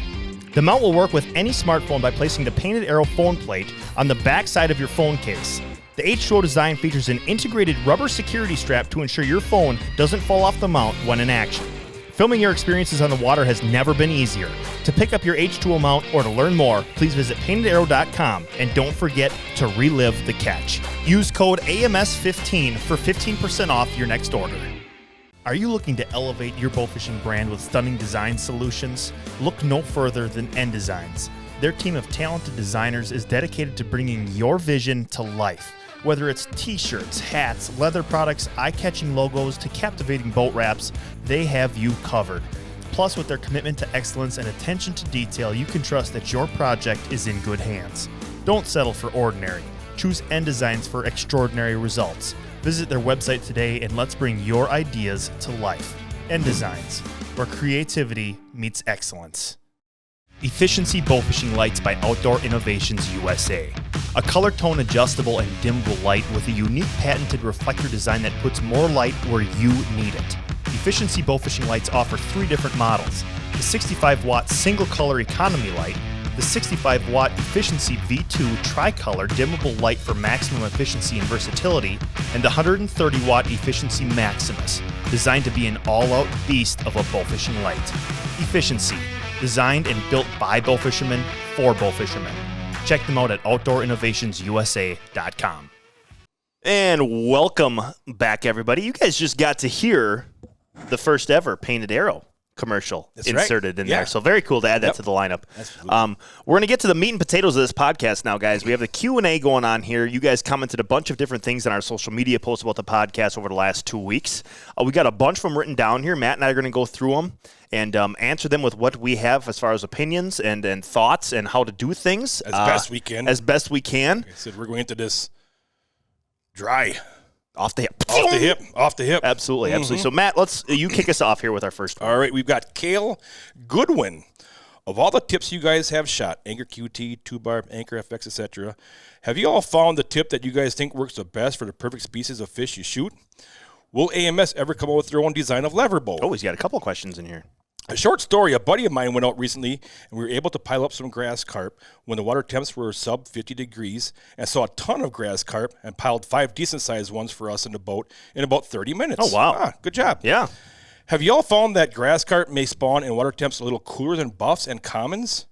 The mount will work with any smartphone by placing the Painted Arrow phone plate on the back side of your phone case. The H2O design features an integrated rubber security strap to ensure your phone doesn't fall off the mount when in action. Filming your experiences on the water has never been easier. To pick up your H2O mount or to learn more, please visit paintedarrow.com and don't forget to relive the catch. Use code AMS15 for 15% off your next order. Are you looking to elevate your bow fishing brand with stunning design solutions? Look no further than N Designs. Their team of talented designers is dedicated to bringing your vision to life. Whether it's t-shirts, hats, leather products, eye-catching logos, to captivating boat wraps, they have you covered. Plus, with their commitment to excellence and attention to detail, you can trust that your project is in good hands. Don't settle for ordinary. Choose N Designs for extraordinary results. Visit their website today and let's bring your ideas to life. N Designs, where creativity meets excellence. Efficiency Bowfishing Lights by Outdoor Innovations USA. A color tone adjustable and dimmable light with a unique patented reflector design that puts more light where you need it. Efficiency Bowfishing Lights offer 3 different models: the 65-watt single color economy light, the 65-watt Efficiency V2 tricolor dimmable light for maximum efficiency and versatility, and the 130-watt Efficiency Maximus, designed to be an all-out beast of a bowfishing light. Efficiency, designed and built by bow fishermen for bow fishermen. Check them out at OutdoorInnovationsUSA.com. And welcome back, everybody. You guys just got to hear the first ever Painted Arrow commercial inserted in there. So very cool to add that to the lineup. We're going to get to the meat and potatoes of this podcast now, guys. We have the Q&A going on here. You guys commented a bunch of different things on our social media posts about the podcast over the last 2 weeks. We got a bunch of them written down here. Matt and I are going to go through them and answer them with what we have as far as opinions and thoughts and how to do things. As best we can. As best we can. Like I said, we're going into this dry. Off the hip. Off the hip. Absolutely, absolutely. So, Matt, you kick us off here with our first one. All right, we've got Cale Goodwin. Of all the tips you guys have shot, Anchor QT, 2-bar, Anchor FX, etc., have you all found the tip that you guys think works the best for the perfect species of fish you shoot? Will AMS ever come up with their own design of lever bow? Oh, he's got a couple questions in here. A short story, a buddy of mine went out recently, and we were able to pile up some grass carp when the water temps were sub 50 degrees, and saw a ton of grass carp and piled 5 decent-sized ones for us in the boat in about 30 minutes. Oh, wow. Good job. Yeah. Have you all found that grass carp may spawn in water temps a little cooler than buffs and commons?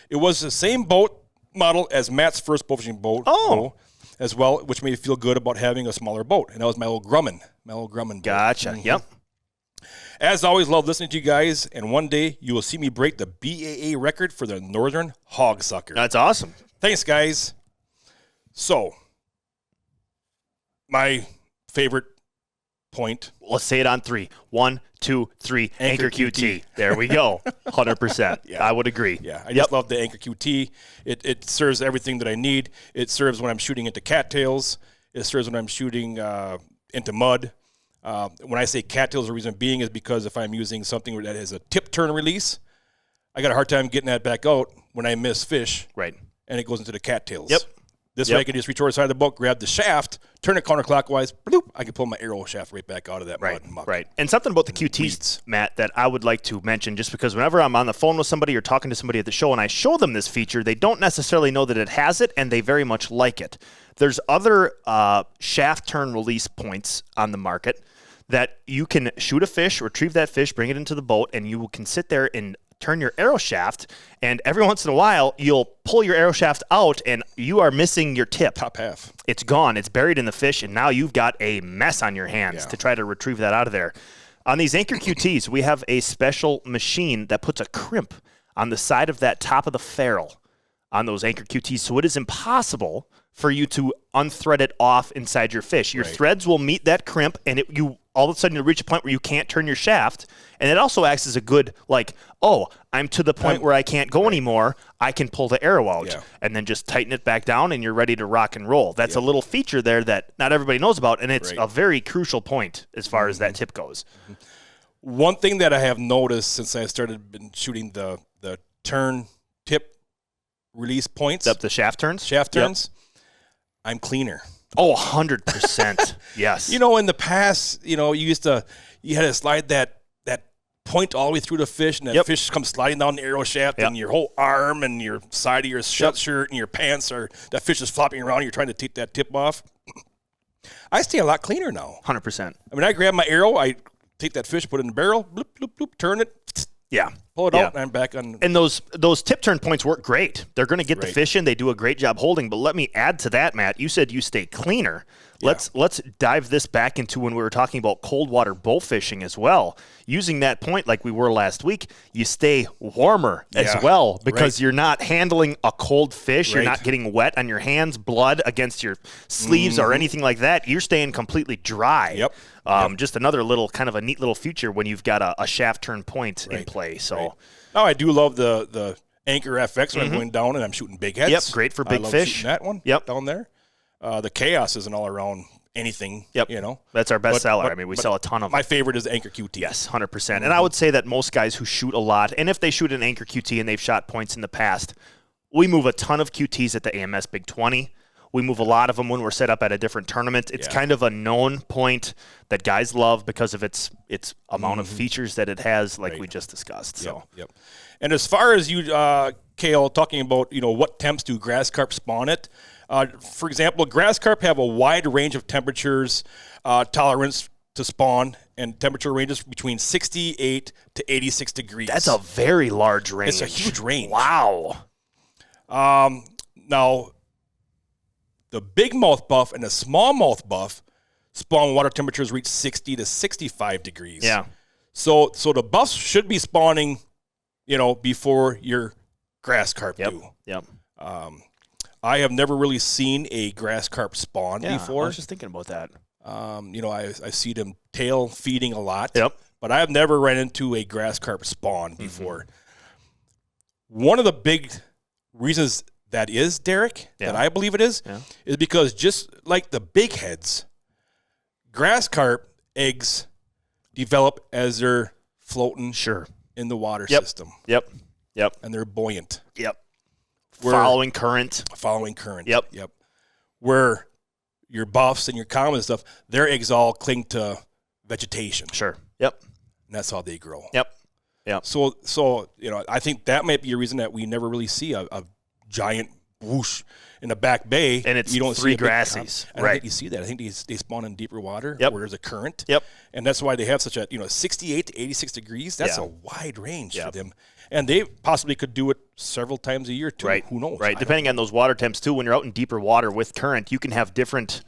It was the same boat model as Matt's first bowfishing boat as well, which made me feel good about having a smaller boat, and that was my old Grumman. Boat. Gotcha. Yep. As always, love listening to you guys, and one day you will see me break the BAA record for the Northern Hog Sucker. That's awesome. Thanks, guys. So, my favorite point. Let's say it on 3. 1, 2, 3. Anchor QT. There we go. 100%. Yeah. I would agree. Yeah, I just love the Anchor QT. It serves everything that I need. It serves when I'm shooting into cattails. It serves when I'm shooting into mud. When I say cattails, the reason being is because if I'm using something that has a tip turn release, I got a hard time getting that back out when I miss fish. Right. And it goes into the cattails. Yep. This way I can just reach over the side of the boat, grab the shaft, turn it counterclockwise, bloop, I can pull my arrow shaft right back out of that mud and muck. Right. And something about the QTs, weeds. Matt, that I would like to mention, just because whenever I'm on the phone with somebody or talking to somebody at the show and I show them this feature, they don't necessarily know that it has it, and they very much like it. There's other shaft turn release points on the market that you can shoot a fish, retrieve that fish, bring it into the boat, and you can sit there and turn your arrow shaft, and every once in a while you'll pull your arrow shaft out and you are missing your tip. Top half. It's gone. It's buried in the fish, and now you've got a mess on your hands to try to retrieve that out of there. On these Anchor QTs, we have a special machine that puts a crimp on the side of that top of the ferrule on those Anchor QTs, so it is impossible for you to unthread it off inside your fish. Your threads will meet that crimp, and you all of a sudden you reach a point where you can't turn your shaft, and it also acts as a good, like, oh, I'm to the point where I can't go anymore. I can pull the arrow out and then just tighten it back down, and you're ready to rock and roll. That's a little feature there that not everybody knows about, and it's a very crucial point as far as that tip goes. One thing that I have noticed since I started been shooting the turn tip release points, The shaft turns? I'm cleaner. Oh, 100%. Yes. You know, in the past, you had to slide that point all the way through the fish, and that fish comes sliding down the arrow shaft, and your whole arm and your side of your shirt and your pants that fish is flopping around, and you're trying to take that tip off. I stay a lot cleaner now. 100%. I mean, I grab my arrow, I take that fish, put it in the barrel, bloop, bloop, bloop, turn it, pull it out, and I'm back on. And those tip turn points work great. They're going to get the fish in. They do a great job holding. But let me add to that, Matt. You said you stay cleaner. Let's dive this back into when we were talking about cold water bow fishing as well. Using that point like we were last week, you stay warmer as well because you're not handling a cold fish. You're not getting wet on your hands, blood against your sleeves or anything like that. You're staying completely dry. Just another little kind of a neat little feature when you've got a shaft turn point in play. So, I do love the Anchor FX when I'm going down and I'm shooting big heads. Yep, great for big I love fish. Shooting that one down there. The Chaos isn't all around anything. That's our best seller. I mean, we sell a ton of them. My favorite is the Anchor QT. Yes, 100%. And I would say that most guys who shoot a lot, and if they shoot an Anchor QT and they've shot points in the past, we move a ton of QTs at the AMS Big 20. We move a lot of them when we're set up at a different tournament. It's kind of a known point that guys love because of its amount of features that it has, like we just discussed. So, And as far as you, Kale, talking about what temps do grass carp spawn at, for example, grass carp have a wide range of temperatures, tolerance to spawn, and temperature ranges between 68 to 86 degrees. That's a very large range. It's a huge range. Wow. Now, the big mouth buff and the small mouth buff spawn water temperatures reach 60 to 65 degrees. Yeah. So the buffs should be spawning, before your grass carp do. Yep. I have never really seen a grass carp spawn before. I was just thinking about that. I see them tail feeding a lot. Yep. But I have never run into a grass carp spawn before. One of the big reasons that is, Derrick, that I believe it is because just like the big heads, grass carp eggs develop as they're floating in the water system. Yep. And they're buoyant. Yep. Following current. Yep. Where your buffs and your common stuff, their eggs all cling to vegetation. Sure. Yep. And that's how they grow. Yep. So I think that might be a reason that we never really see a giant whoosh in the back bay. And it's you don't three see grassies. I don't think you see that. I think they spawn in deeper water where there's a current. Yep. And that's why they have such a 68 to 86 degrees. That's a wide range for them. And they possibly could do it several times a year too. Right. Who knows? Right. Depending on those water temps too, when you're out in deeper water with current, you can have different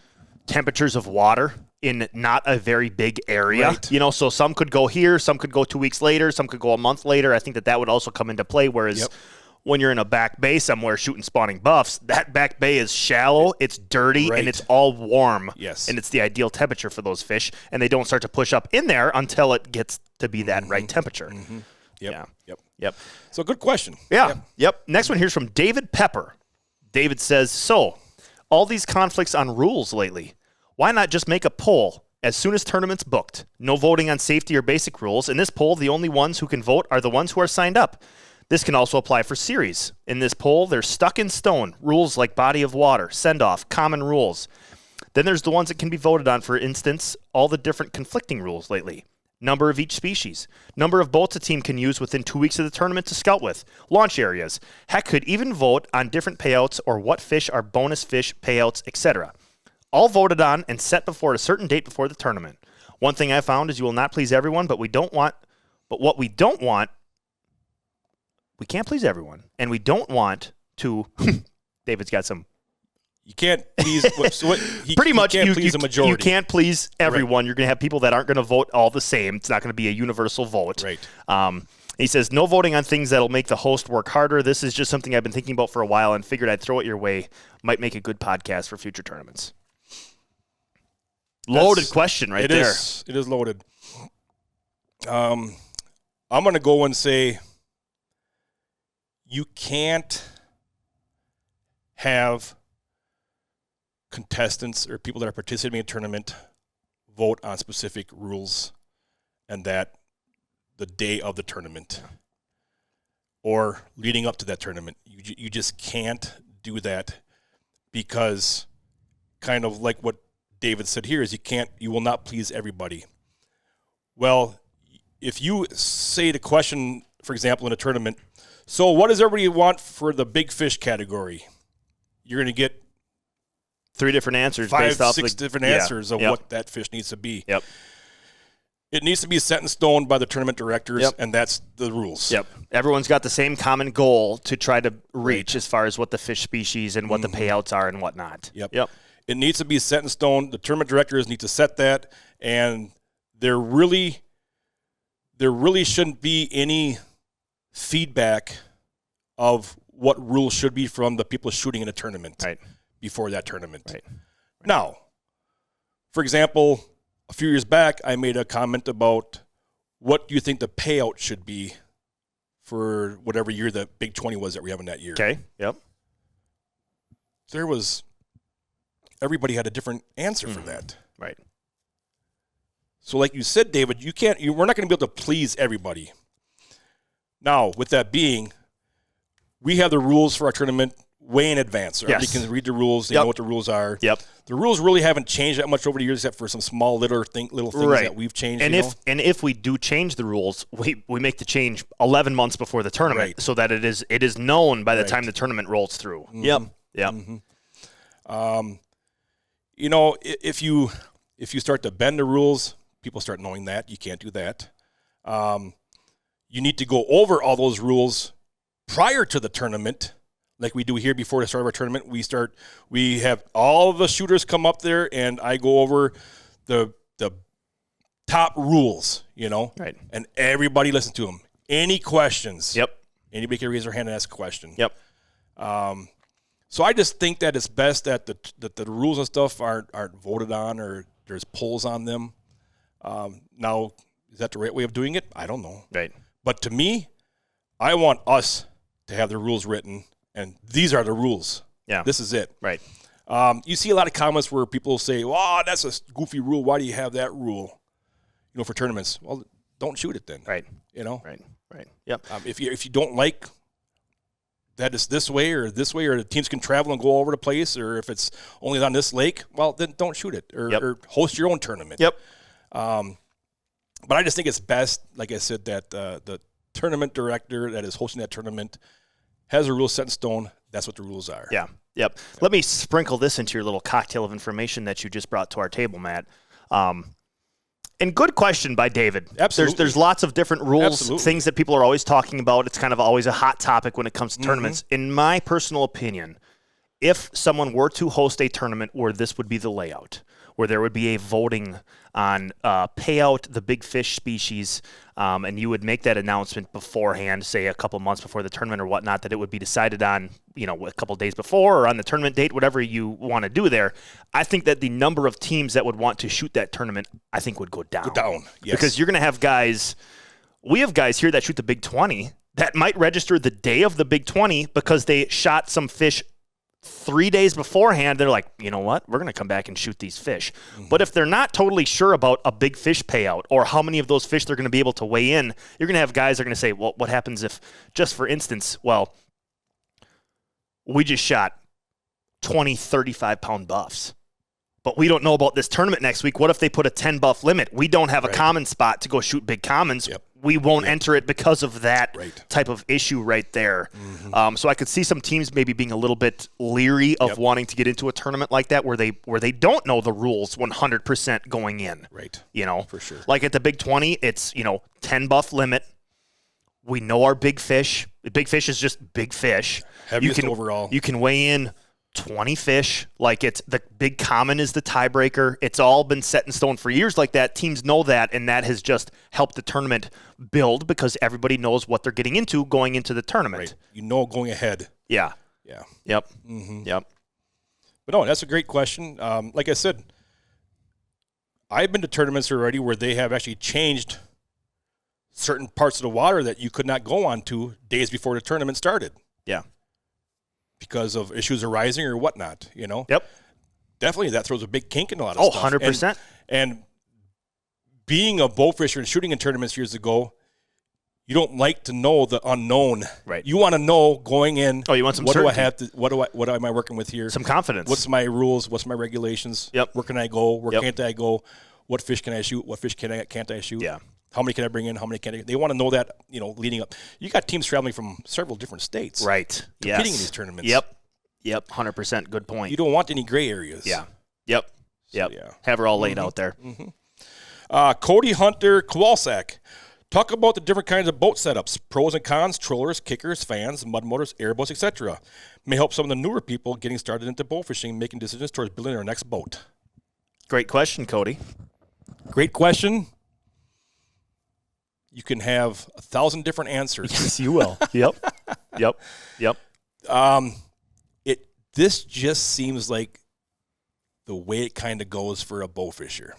temperatures of water in not a very big area. Right. So some could go here, some could go 2 weeks later, some could go a month later. I think that would also come into play, whereas when you're in a back bay somewhere shooting spawning buffs, that back bay is shallow, it's dirty, and it's all warm. Yes. And it's the ideal temperature for those fish, and they don't start to push up in there until it gets to be that right temperature. Yep. So good question. Yep. Next one here's from David Pepper. David says, so, all these conflicts on rules lately, why not just make a poll as soon as tournaments booked? No voting on safety or basic rules. In this poll, the only ones who can vote are the ones who are signed up. This can also apply for series. In this poll, they're stuck in stone. Rules like body of water, send-off, common rules. Then there's the ones that can be voted on, for instance, all the different conflicting rules lately. Number of each species. Number of boats a team can use within 2 weeks of the tournament to scout with. Launch areas. Heck, could even vote on different payouts or what fish are bonus fish, payouts, etc. All voted on and set before a certain date before the tournament. One thing I found is you will not please everyone, but what we don't want, we can't please everyone, and we don't want to. David's got some. You can't please. Pretty much, you can't please a majority. You can't please everyone. Right. You're going to have people that aren't going to vote all the same. It's not going to be a universal vote. Right. He says, no voting on things that'll make the host work harder. This is just something I've been thinking about for a while and figured I'd throw it your way. Might make a good podcast for future tournaments. Loaded question right there. It is loaded. I'm going to go and say you can't have contestants or people that are participating in a tournament vote on specific rules and that the day of the tournament or leading up to that tournament. You just can't do that because kind of like what David said here is you will not please everybody. Well, if you say the question, for example, in a tournament, so what does everybody want for the big fish category? You're going to get 3 different answers, 6 different answers of what that fish needs to be. Yep. It needs to be set in stone by the tournament directors, and that's the rules. Yep. Everyone's got the same common goal to try to reach as far as what the fish species and what the payouts are and whatnot. Yep. It needs to be set in stone. The tournament directors need to set that, and there really shouldn't be any feedback of what rules should be from the people shooting in a tournament before that tournament. Right. Now, for example, a few years back, I made a comment about what do you think the payout should be for whatever year the Big 20 was that we're having that year. Okay, yep. Everybody had a different answer for that. Right. So like you said, David, we're not going to be able to please everybody. Now, with that being, we have the rules for our tournament way in advance. So everybody can read the rules. They know what the rules are. Yep. The rules really haven't changed that much over the years, except for some small little things that we've changed. And if we do change the rules, we make the change 11 months before the tournament, so that it is known by the time the tournament rolls through. Mm-hmm. Yep. Mm-hmm. If you start to bend the rules, people start knowing that you can't do that. You need to go over all those rules prior to the tournament, like we do here before the start of our tournament. We have all of the shooters come up there, and I go over the top rules, right? And everybody listens to them. Any questions? Yep. Anybody can raise their hand and ask a question. Yep. So I just think that it's best that the rules and stuff aren't voted on or there's polls on them. Now, is that the right way of doing it? I don't know. Right. But to me, I want us to have the rules written, and these are the rules. Yeah. This is it. Right. You see a lot of comments where people say, "Well, that's a goofy rule. Why do you have that rule?" For tournaments. Well, don't shoot it then. Right. Right. Yep. If you don't like that it's this way, or the teams can travel and go over the place, or if it's only on this lake, well, then don't shoot it, or host your own tournament. Yep. But I just think it's best, like I said, that the tournament director that is hosting that tournament has a rule set in stone. That's what the rules are. Yeah. Yep. Let me sprinkle this into your little cocktail of information that you just brought to our table, Matt. And good question by David. Absolutely. There's lots of different rules, Absolutely. Things that people are always talking about. It's kind of always a hot topic when it comes to tournaments. In my personal opinion, if someone were to host a tournament where this would be the layout, where there would be a voting on payout the big fish species, and you would make that announcement beforehand, say a couple months before the tournament or whatnot, that it would be decided on, a couple days before or on the tournament date, whatever you want to do there. I think that the number of teams that would want to shoot that tournament, I think would go down. Yes. Because you're going to have guys, we have guys here that shoot the Big 20 that might register the day of the Big 20 because they shot some fish 3 days beforehand. They're like, you know what? We're going to come back and shoot these fish. But if they're not totally sure about a big fish payout or how many of those fish they're going to be able to weigh in, you're going to have guys that are going to say, well, what happens if, just for instance, we just shot 20, 35-pound buffs, but we don't know about this tournament next week. What if they put a 10 buff limit? We don't have a common spot to go shoot big commons. Yep. We won't enter it because of that type of issue right there. So I could see some teams maybe being a little bit leery of wanting to get into a tournament like that where they don't know the rules 100% going in. Right. For sure. Like at the Big 20, it's 10 buff limit. We know our big fish. The big fish is just big fish. Heaviest overall. You can weigh in 20 fish. Like it's the big common is the tiebreaker. It's all been set in stone for years like that. Teams know that, and that has just helped the tournament build because everybody knows what they're getting into going into the tournament. Right. Going ahead. Yeah. Yeah. Yep. Yep. But no, that's a great question. Like I said, I've been to tournaments already where they have actually changed certain parts of the water that you could not go on to days before the tournament started. Yeah. Because of issues arising or whatnot, Yep. Definitely that throws a big kink in a lot of stuff. 100%. And being a bow fisher and shooting in tournaments years ago, you don't like to know the unknown. Right. You want to know going in. Oh, you want some what certainty. do I have to what am I working with here? Some confidence. What's my rules? What's my regulations? Yep. Where can I go? Where Yep. can't I go? What fish can I shoot? What fish can't I shoot? Yeah. How many can I bring in? How many can I? They want to know that, leading up. You got teams traveling from several different states. Right. Competing in these tournaments. Yep. 100%. Good point. You don't want any gray areas. Yeah. Yep. So, Have her all laid out there. Cody Hunter Kowalsak. Talk about the different kinds of boat setups, pros and cons, trollers, kickers, fans, mud motors, airboats, etc. May help some of the newer people getting started into bow fishing, making decisions towards building their next boat. Great question, Cody. Great question. You can have 1,000 different answers. Yes, you will. Yep. This just seems like the way it kind of goes for a bow fisher.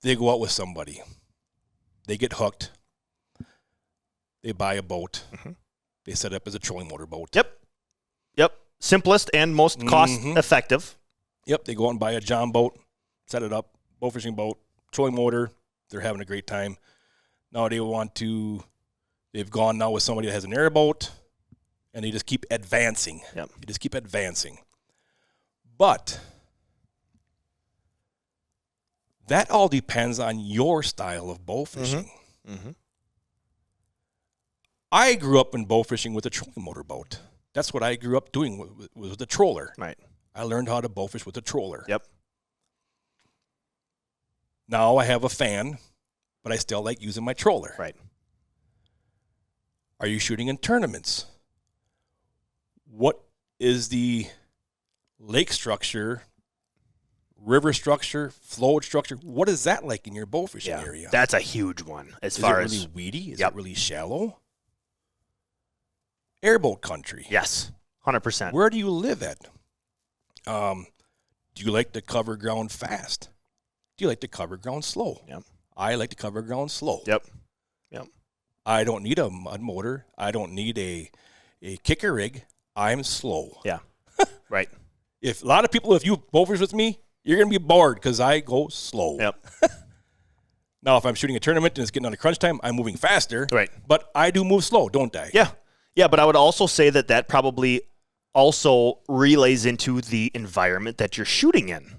They go out with somebody. They get hooked. They buy a boat. They set it up as a trolling motor boat. Yep. Simplest and most cost effective. Yep. They go out and buy a John boat, set it up, bow fishing boat, trolling motor. They're having a great time. Now they've gone now with somebody that has an airboat, and they just keep advancing. Yep. They just keep advancing. But that all depends on your style of bow fishing. I grew up in bow fishing with a trolling motor boat. That's what I grew up doing with a troller. Right. I learned how to bow fish with a troller. Yep. Now I have a fan, but I still like using my troller. Right. Are you shooting in tournaments? What is the lake structure, river structure, flowage structure? What is that like in your bow fishing area? That's a huge one. Is it really weedy? Is it really shallow? Airboat country. Yes, 100%. Where do you live at? Do you like to cover ground fast? Do you like to cover ground slow? Yep. I like to cover ground slow. Yep. I don't need a mud motor. I don't need a kicker rig. I'm slow. Yeah. Right. If you bow fish with me, you're going to be bored because I go slow. Yep. Now, if I'm shooting a tournament and it's getting on a crunch time, I'm moving faster. Right. But I do move slow, don't I? Yeah. Yeah, but I would also say that probably also relays into the environment that you're shooting in.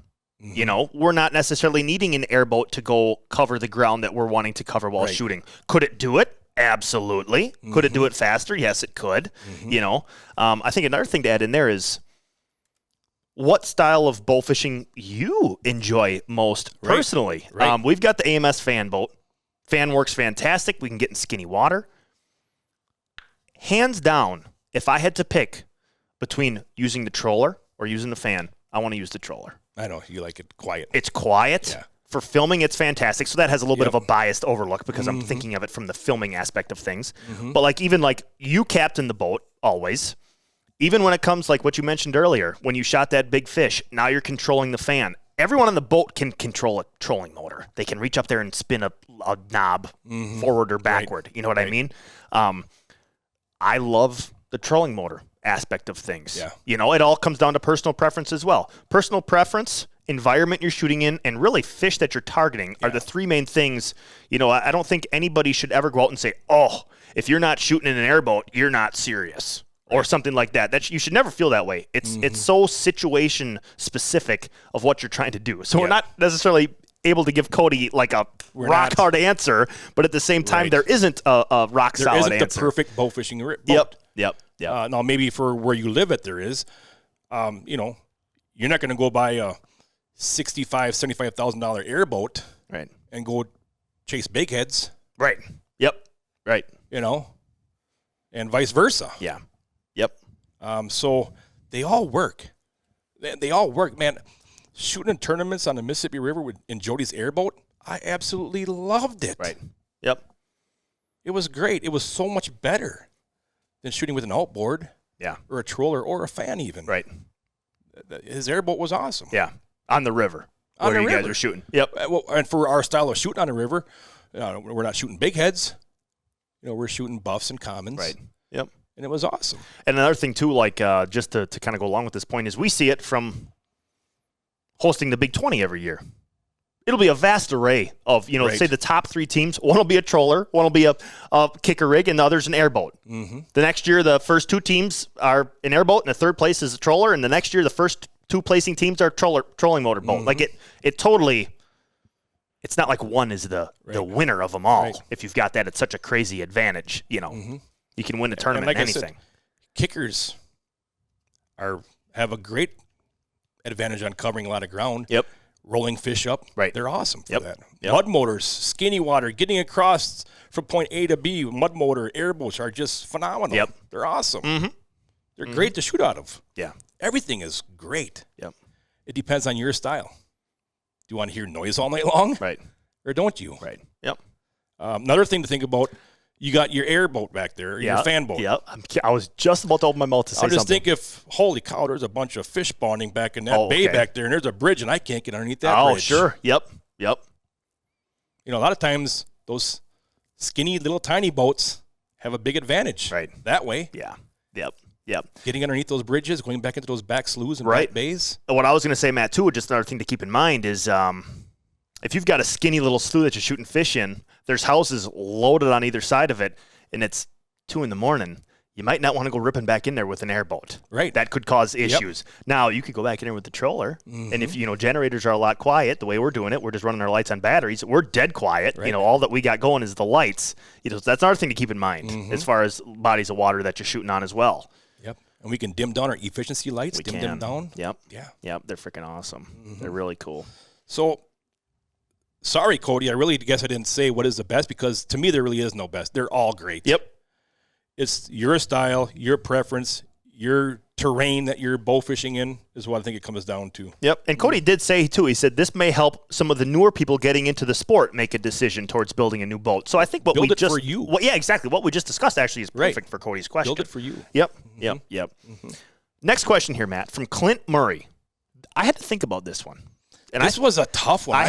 We're not necessarily needing an airboat to go cover the ground that we're wanting to cover while shooting. Could it do it? Absolutely. Could it do it faster? Yes, it could. I think another thing to add in there is what style of bow fishing you enjoy most personally. Right. We've got the AMS fan boat. Fan works fantastic. We can get in skinny water. Hands down, if I had to pick between using the troller or using the fan, I want to use the troller. I know you like it quiet. It's quiet. Yeah. For filming, it's fantastic. So that has a little bit of a biased overlook because I'm thinking of it from the filming aspect of things. But like even like you captain the boat always. Even when it comes like what you mentioned earlier, when you shot that big fish, now you're controlling the fan. Everyone on the boat can control a trolling motor. They can reach up there and spin a knob forward or backward. Right. You know what I mean? I love the trolling motor aspect of things. Yeah. You know, it all comes down to personal preference as well. Personal preference, environment you're shooting in, and really fish that you're targeting are the three main things. You know, I don't think anybody should ever go out and say, oh, if you're not shooting in an airboat, you're not serious. Or something like that. You should never feel that way. It's so situation specific of what you're trying to do. So we're not necessarily able to give Cody like a rock hard answer, but at the same time, there isn't a rock solid answer. There isn't the perfect bow fishing boat. Yep. Now maybe for where you live there is. You know, you're not going to go buy a $65,000 airboat, right, and go chase big heads, right. Yep. Right. You know, and vice versa. Yeah. Yep. So they all work. They all work, man. Shooting in tournaments on the Mississippi River in Jody's airboat, I absolutely loved it. Right. Yep. It was great. It was so much better than shooting with an outboard. Yeah. Or a troller or a fan even. Right. His airboat was awesome. Yeah. On the river. Where you guys are shooting. Yep. Well, and for our style of shooting on the river, we're not shooting big heads. You know, we're shooting buffs and commons. Right. Yep. And it was awesome. And another thing, too, like just to kind of go along with this point, is we see it from hosting the Big 20 every year. It'll be a vast array of, say the top three teams. One will be a troller, one will be a kicker rig, and the other's an airboat. The next year, the first two teams are an airboat, and the third place is a troller. And the next year, the first two placing teams are trolling motor boat. Like it totally, it's not like one is the winner of them all. Right. If you've got that, it's such a crazy advantage, You can win a tournament in anything. Kickers have a great advantage on covering a lot of ground. Yep. Rolling fish up. Right. They're awesome for that. Yep. Mud motors, skinny water, getting across from point A to B, mud motor, airboats are just phenomenal. Yep. They're awesome. They're great to shoot out of. Yeah. Everything is great. Yep. It depends on your style. Do you want to hear noise all night long? Right. Or don't you? Right. Yep. Another thing to think about, you got your airboat back there, your fan boat. Yeah, I was just about to open my mouth to say something. I'll just think if, holy cow, there's a bunch of fish spawning back in that bay back there, and there's a bridge, and I can't get underneath that bridge. Oh, sure. Yep. You know, a lot of times those skinny little tiny boats have a big advantage. Right. That way. Yeah. Yep. Getting underneath those bridges, going back into those back sloughs and back bays. What I was going to say, Matt, too, just another thing to keep in mind is if you've got a skinny little slough that you're shooting fish in, there's houses loaded on either side of it, and it's 2 a.m, you might not want to go ripping back in there with an airboat. Right. That could cause issues. Now, you could go back in there with the troller, and if, generators are a lot quiet, the way we're doing it, we're just running our lights on batteries. We're dead quiet. Right. All that we got going is the lights. That's another thing to keep in mind as far as bodies of water that you're shooting on as well. Yep. And we can dim down our efficiency lights, dim them down. Yep. Yeah. Yep. They're freaking awesome. They're really cool. So, sorry, Cody. I really guess I didn't say what is the best because to me there really is no best. They're all great. Yep. It's your style, your preference, your terrain that you're bow fishing in is what I think it comes down to. Yep. And Cody did say, too, he said this may help some of the newer people getting into the sport make a decision towards building a new boat. So I think what Build we it just – for you. yeah, exactly. What we just discussed actually is perfect for Cody's question. Build it for you. Yep. Next question here, Matt, from Clint Murray. I had to think about this one. And this was a tough one. I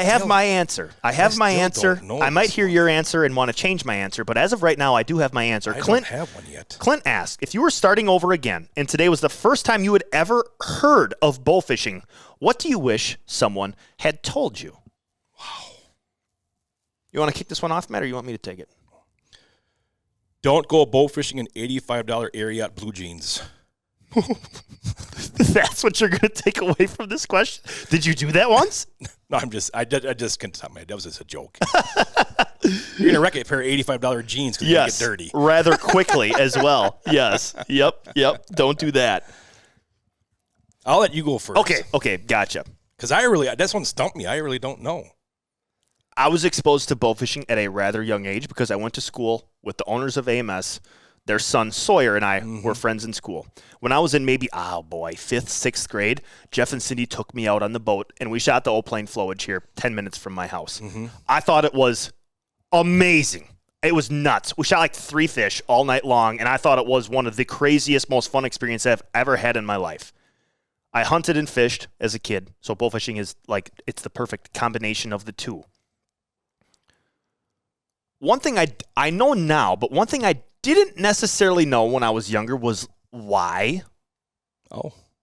have my answer. I might hear your answer and want to change my answer, but as of right now, I do have my answer. I don't have one yet. Clint asked, if you were starting over again and today was the first time you had ever heard of bow fishing, what do you wish someone had told you? Wow. You want to kick this one off, Matt, or you want me to take it? Don't go bow fishing in $85 Ariat blue jeans. That's what you're going to take away from this question? Did you do that once? No, I just couldn't stop my head. That was just a joke. You're going to wreck a pair of $85 jeans because you get dirty. Rather quickly as well. Yes. Yep. Don't do that. I'll let you go first. Okay, gotcha. Because this one stumped me. I really don't know. I was exposed to bow fishing at a rather young age because I went to school with the owners of AMS their son Sawyer and I were friends in school. When I was in maybe, 5th, 6th grade, Jeff and Cindy took me out on the boat, and we shot the Old Plain Flowage here 10 minutes from my house. I thought it was amazing. It was nuts. We shot like 3 fish all night long, and I thought it was one of the craziest, most fun experiences I've ever had in my life. I hunted and fished as a kid, so bow fishing is like, it's the perfect combination of the two. One thing I know now, but one thing I didn't necessarily know when I was younger was why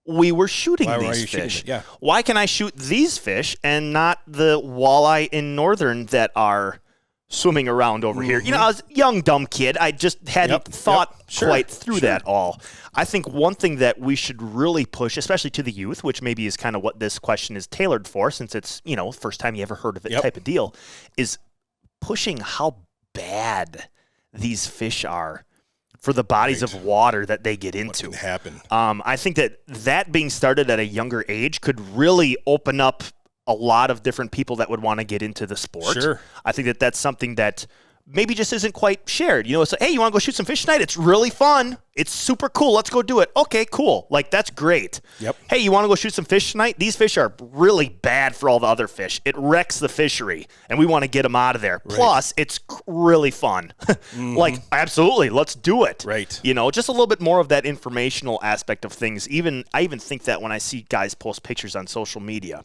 we were shooting these fish. Yeah. Why can I shoot these fish and not the walleye in northern that are swimming around over here? You know, I was a young, dumb kid. I just hadn't thought quite through that all. I think one thing that we should really push, especially to the youth, which maybe is kind of what this question is tailored for, since it's, first time you ever heard of it type of deal, is pushing how bad these fish are for the bodies of water that they get into. What can happen? I think that being started at a younger age could really open up a lot of different people that would want to get into the sport. Sure. I think that's something that maybe just isn't quite shared. It's like, hey, you want to go shoot some fish tonight? It's really fun. It's super cool. Let's go do it. Okay, cool. Like, that's great. Yep. Hey, you want to go shoot some fish tonight? These fish are really bad for all the other fish. It wrecks the fishery, and we want to get them out of there. Right. Plus, it's really fun. Like, absolutely, let's do it. Right. Just a little bit more of that informational aspect of things. I even think that when I see guys post pictures on social media,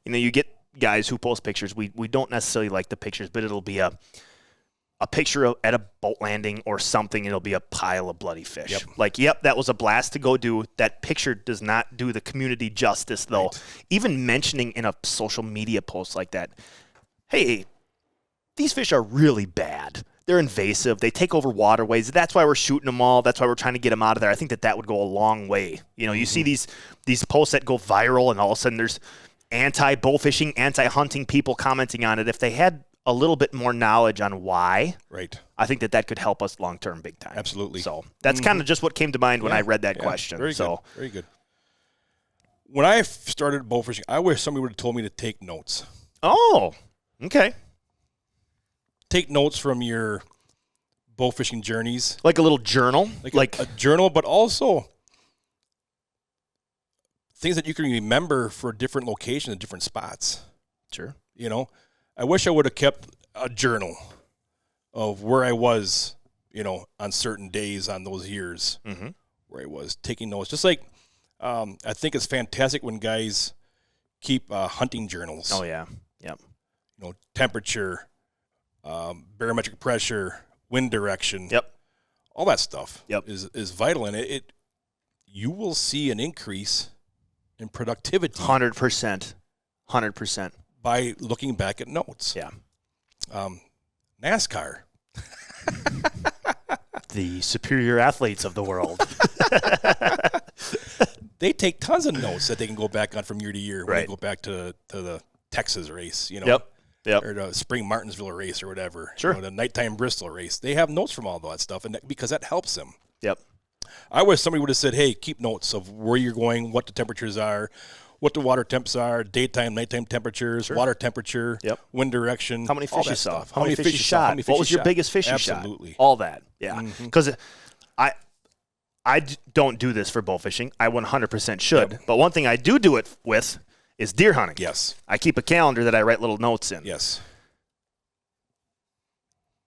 you get guys who post pictures. We don't necessarily like the pictures, but it'll be a picture at a boat landing or something, and it'll be a pile of bloody fish. Yep. Like, that was a blast to go do. That picture does not do the community justice, though. Right. Even mentioning in a social media post like that, hey, these fish are really bad. They're invasive. They take over waterways. That's why we're shooting them all. That's why we're trying to get them out of there. I think that would go a long way. You see these posts that go viral, and all of a sudden there's anti-bowfishing, anti-hunting people commenting on it. If they had a little bit more knowledge on why, right, I think that could help us long-term big time. Absolutely. So that's kind of just what came to mind when I read that question. Very good. Very good. When I started bowfishing, I wish somebody would have told me to take notes. Oh, okay. Take notes from your bowfishing journeys. Like a little journal? Like a journal, but also things that you can remember for different locations and different spots. Sure. I wish I would have kept a journal of where I was, on certain days on those years where I was taking notes. Just like I think it's fantastic when guys keep hunting journals. Oh, yeah. Yep. Temperature, barometric pressure, wind direction. Yep. All that stuff is vital. And you will see an increase in productivity. 100%. 100%. By looking back at notes. Yeah. NASCAR. The superior athletes of the world. They take tons of notes that they can go back on from year to year when they go back to the Texas race, Yep. or the spring Martinsville race or whatever. Sure. The nighttime Bristol race. They have notes from all that stuff, and because that helps them. Yep. I wish somebody would have said, hey, keep notes of where you're going, what the temperatures are, what the water temps are, daytime, nighttime temperatures, water temperature, wind direction, how many fish you saw, how many fish you shot, what was your biggest fish you shot? Absolutely. All that, yeah. Because I don't do this for bowfishing. I 100% should. But one thing I do it with is deer hunting. Yes. I keep a calendar that I write little notes in. Yes.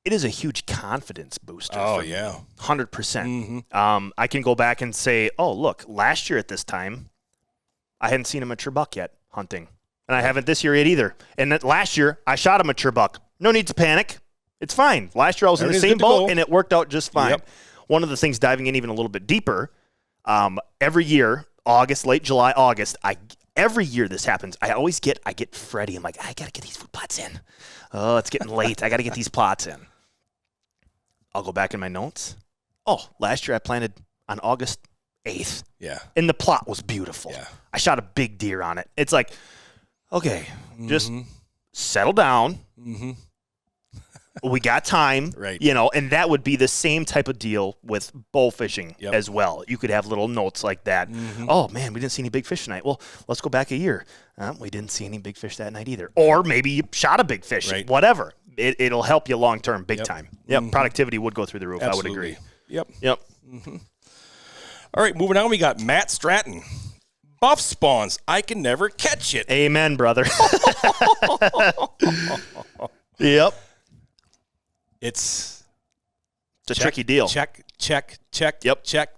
It is a huge confidence booster. Oh, yeah. 100%. I can go back and say, oh, look, last year at this time, I hadn't seen a mature buck yet hunting. And I haven't this year yet either. And that last year, I shot a mature buck. No need to panic. It's fine. Last year, I was in the same boat, and it worked out just fine. Yep. One of the things, diving in even a little bit deeper, every year, August, late July, August, every year this happens, I get Freddie. I'm like, I got to get these food plots in. Oh, it's getting late. I got to get these plots in. I'll go back in my notes. Oh, last year I planted on August 8th. Yeah. And the plot was beautiful. Yeah. I shot a big deer on it. It's like, okay, just settle down. We got time. Right. And that would be the same type of deal with bow fishing as well. You could have little notes like that. Oh, man, we didn't see any big fish tonight. Well, let's go back a year. We didn't see any big fish that night either. Or maybe you shot a big fish. Right. Whatever. It'll help you long-term big time. Yep, productivity would go through the roof. Absolutely. I would agree. Yep. Yep. All right, moving on. We got Matt Stratton. Buff spawns. I can never catch it. Amen, brother. Yep. It's a tricky deal. Check. Yep. Check.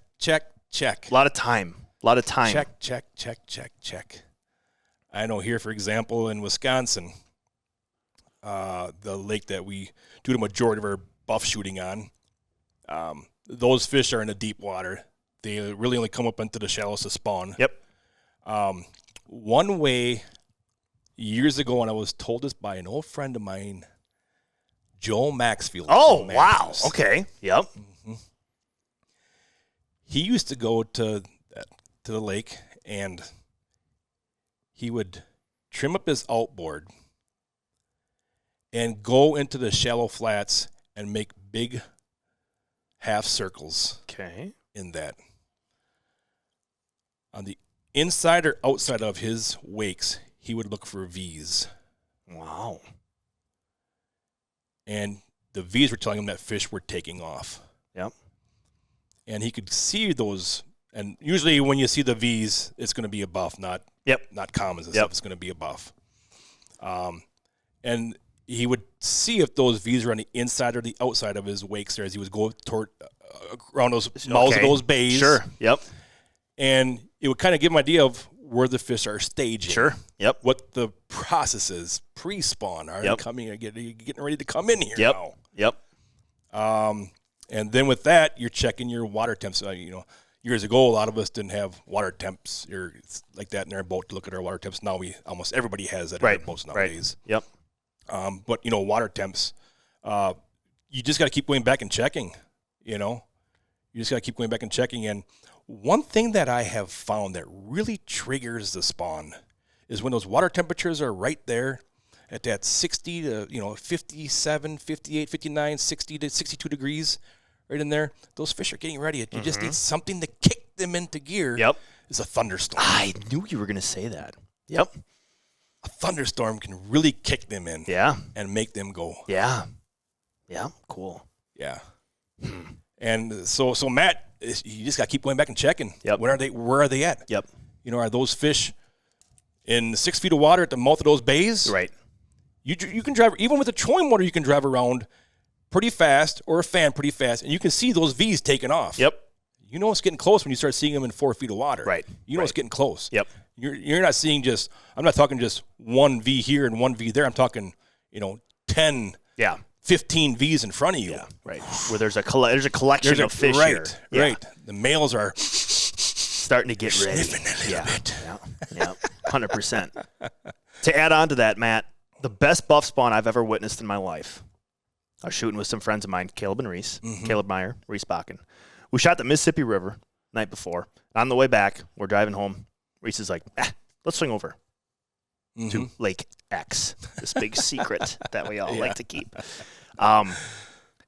A lot of time. Check. I know here, for example, in Wisconsin, the lake that we do the majority of our buff shooting on, those fish are in the deep water. They really only come up into the shallows to spawn. Yep. One way, years ago, and I was told this by an old friend of mine, Joel Maxfield. Oh, wow. Okay. Yep. He used to go to the lake, and he would trim up his outboard and go into the shallow flats and make big half circles in that. On the inside or outside of his wakes, he would look for V's. Wow. And the V's were telling him that fish were taking off. Yep. And he could see those. And usually when you see the V's, it's going to be a buff, not commons and stuff. It's going to be a buff. And he would see if those V's were on the inside or the outside of his wakes there as he was going toward around those mouths of those bays. Sure. Yep. And it would kind of give him an idea of where the fish are staging. Sure. Yep. What the process is pre-spawn. Are they coming? Are you getting ready to come in here now? Yep. And then with that, you're checking your water temps. Years ago, a lot of us didn't have water temps or like that in our boat to look at our water temps. Now almost everybody has that in their boats nowadays. Yep. But water temps, you just got to keep going back and checking. You just got to keep going back and checking. And one thing that I have found that really triggers the spawn is when those water temperatures are right there at that 60 to 57, 58, 59, 60 to 62 degrees. Right in there, those fish are getting ready. You just need something to kick them into gear. Yep. It's a thunderstorm. I knew you were going to say that. Yep. A thunderstorm can really kick them in. Yeah. And make them go. Yeah. Yeah. Cool. Yeah. And so Matt, you just got to keep going back and checking. Yep. Where are they at? Yep. Are those fish in 6 feet of water at the mouth of those bays? Right. You can drive, even with the trolling motor, you can drive around pretty fast or a fan pretty fast, and you can see those V's taking off. Yep. It's getting close when you start seeing them in 4 feet of water. Right. It's getting close. Yep. You're not seeing I'm not talking just one V here and one V there. I'm talking, 10, 15 V's in front of you. Yeah. Right. Where there's a collection of fish here. Right. The males are starting to get ready. Sniffing a little bit. Yeah. 100%. To add on to that, Matt, the best buff spawn I've ever witnessed in my life. I was shooting with some friends of mine, Caleb and Reese, Caleb Meyer, Reese Bakken. We shot the Mississippi River the night before. On the way back, we're driving home. Reese is like, let's swing over to Lake X, this big secret that we all like to keep. And I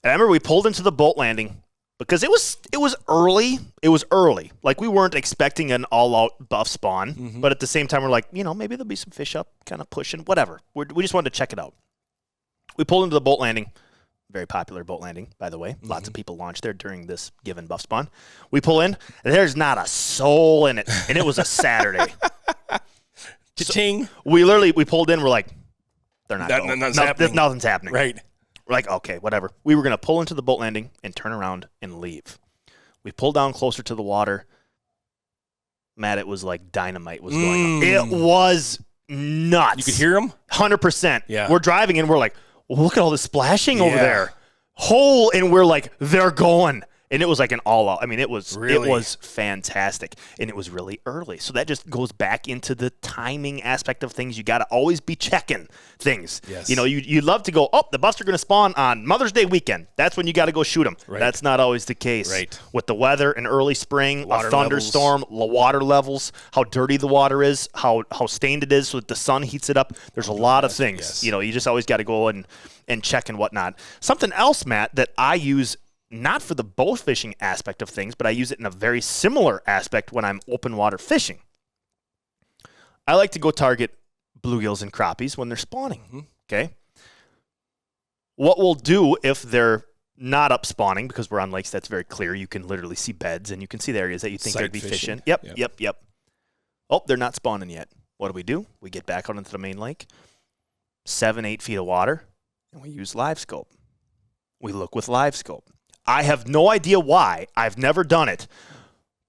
remember we pulled into the boat landing because it was early. It was early. Like, we weren't expecting an all-out buff spawn, but at the same time, we're like, maybe there'll be some fish up, kind of pushing, whatever. We just wanted to check it out. We pulled into the boat landing. Very popular boat landing, by the way. Lots of people launch there during this given buff spawn. We pull in, and there's not a soul in it, and it was a Saturday. Cha-ching. We pulled in, we're like, they're not going. Nothing's happening. Right. We're like, okay, whatever. We were going to pull into the boat landing and turn around and leave. We pulled down closer to the water. Matt, it was like dynamite was going on. It was nuts. You could hear them? 100%. Yeah. We're driving, and we're like, well, look at all the splashing over there. And we're like, they're going. And it was like an all-out. I mean, it was fantastic, and it was really early. So that just goes back into the timing aspect of things. You got to always be checking things. Yes. You love to go, the buffs are going to spawn on Mother's Day weekend. That's when you got to go shoot them. Right. That's not always the case. Right. With the weather, an early spring, Water a thunderstorm, water levels, how dirty the water is, how stained it is so that the sun heats it up. There's a lot of things. Yes. You just always got to go and check and whatnot. Something else, Matt, that I use not for the bow fishing aspect of things, but I use it in a very similar aspect when I'm open water fishing. I like to go target bluegills and crappies when they're spawning. Okay. What we'll do if they're not up spawning because we're on lakes that's very clear. You can literally see beds and you can see the areas that you think Sight there'd be fish fishing. in. Yep. Oh, they're not spawning yet. What do? We get back out into the main lake, 7-8 feet of water, and we use live scope. We look with live scope. I have no idea why. I've never done it.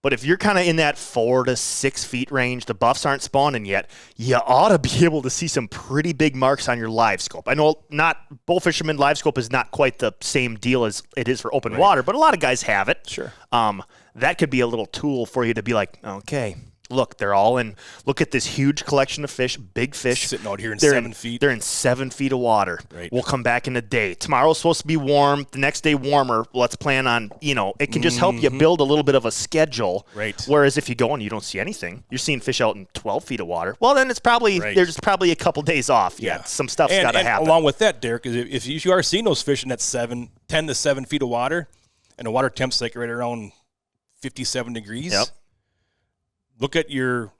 But if you're kind of in that 4 to 6 feet range, the buffs aren't spawning yet, you ought to be able to see some pretty big marks on your live scope. I know not bull fishermen live scope is not quite the same deal as it is for open water, but a lot of guys have it. Sure. That could be a little tool for you to be like, okay, look, they're all in. Look at this huge collection of fish, big fish. Sitting out here in 7 feet. They're in 7 feet of water. Right. We'll come back in a day. Tomorrow's supposed to be warm. The next day warmer. Let's plan on, it can just help you build a little bit of a schedule. Right. Whereas if you go and you don't see anything, you're seeing fish out in 12 feet of water. Well, then it's probably, there's probably a couple days off. Yeah. Some stuff's got to happen. Along with that, Derrick, is if you are seeing those fish in that 10 to 7 feet of water, and the water temp's like right around 57 degrees, look at your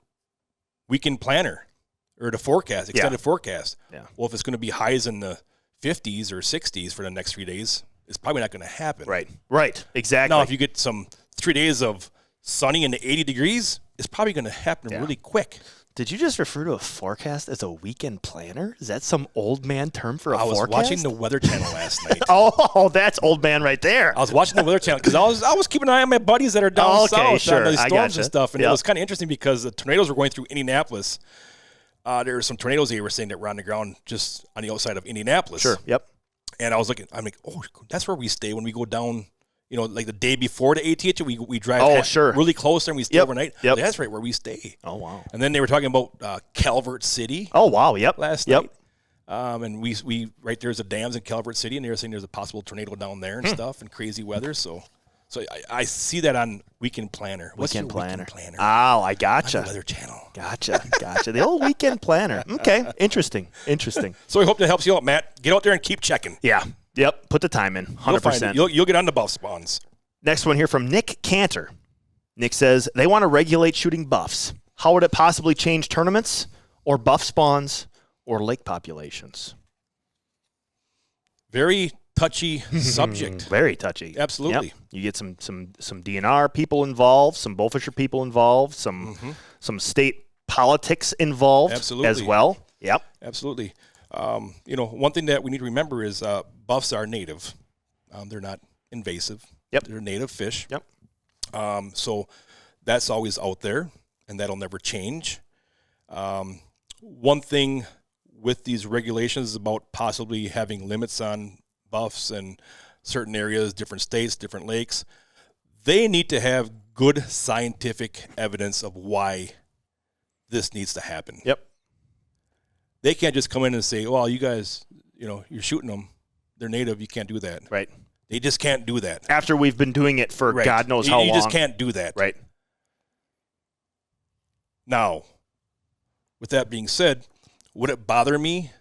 weekend planner or the forecast, extended forecast. Yeah. Well, if it's going to be highs in the 50s or 60s for the next 3 days, it's probably not going to happen. Right. Exactly. Now, if you get some 3 days of sunny in the 80 degrees, it's probably going to happen really quick. Did you just refer to a forecast as a weekend planner? Is that some old man term for a forecast? I was watching the Weather Channel last night. Oh, that's old man right there. I was watching the Weather Channel because I was keeping an eye on my buddies that are down south on the storms and stuff. And it was kind of interesting because the tornadoes were going through Indianapolis. There were some tornadoes they were saying that were on the ground just on the outside of Indianapolis. Sure, yep. And I was looking, I'm like, oh, that's where we stay when we go down, like the day before the ATH, we drive really close there and we stay overnight. Yep. Like, that's right where we stay. Oh, wow. And then they were talking about Calvert City. Oh, wow, yep. Last night. And we right there's the dams in Calvert City, and they were saying there's a possible tornado down there and stuff and crazy weather. So I see that on Weekend Planner. What's your Weekend Planner? Oh, I gotcha. On the Weather Channel. Gotcha. The old Weekend Planner. Okay, interesting. So I hope that helps you out, Matt. Get out there and keep checking. Yeah. Yep. Put the time in. 100%. You'll get on the buff spawns. Next one here from Nick Cantor. Nick says, they want to regulate shooting buffs. How would it possibly change tournaments or buff spawns or lake populations? Very touchy subject. Very touchy. Absolutely. Yep. You get some DNR people involved, some bullfisher people involved, some state politics involved as well. Yep. Absolutely. One thing that we need to remember is buffs are native. They're not invasive. Yep. They're native fish. Yep. So that's always out there, and that'll never change. One thing with these regulations is about possibly having limits on buffs in certain areas, different states, different lakes. They need to have good scientific evidence of why this needs to happen. Yep. They can't just come in and say, well, you guys, you're shooting them. They're native. You can't do that. Right. They just can't do that. After we've been doing it for God knows how long. You just can't do that. Right. Now, with that being said, would it bother me,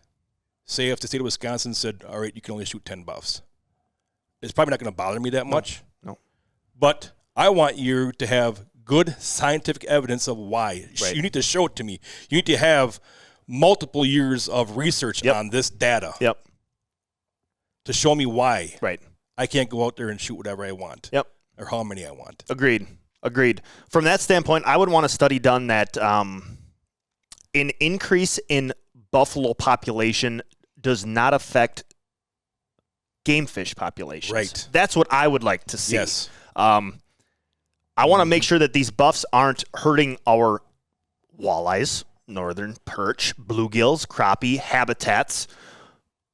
say if the state of Wisconsin said, all right, you can only shoot 10 buffs? It's probably not going to bother me that much. No. But I want you to have good scientific evidence of why. Right. You need to show it to me. You need to have multiple years of research on this data. Yep. To show me why. Right. I can't go out there and shoot whatever I want. Yep. Or how many I want. Agreed. From that standpoint, I would want a study done that an increase in buffalo population does not affect game fish populations. Right. That's what I would like to see. Yes. I want to make sure that these buffs aren't hurting our walleyes, northern perch, bluegills, crappie habitats.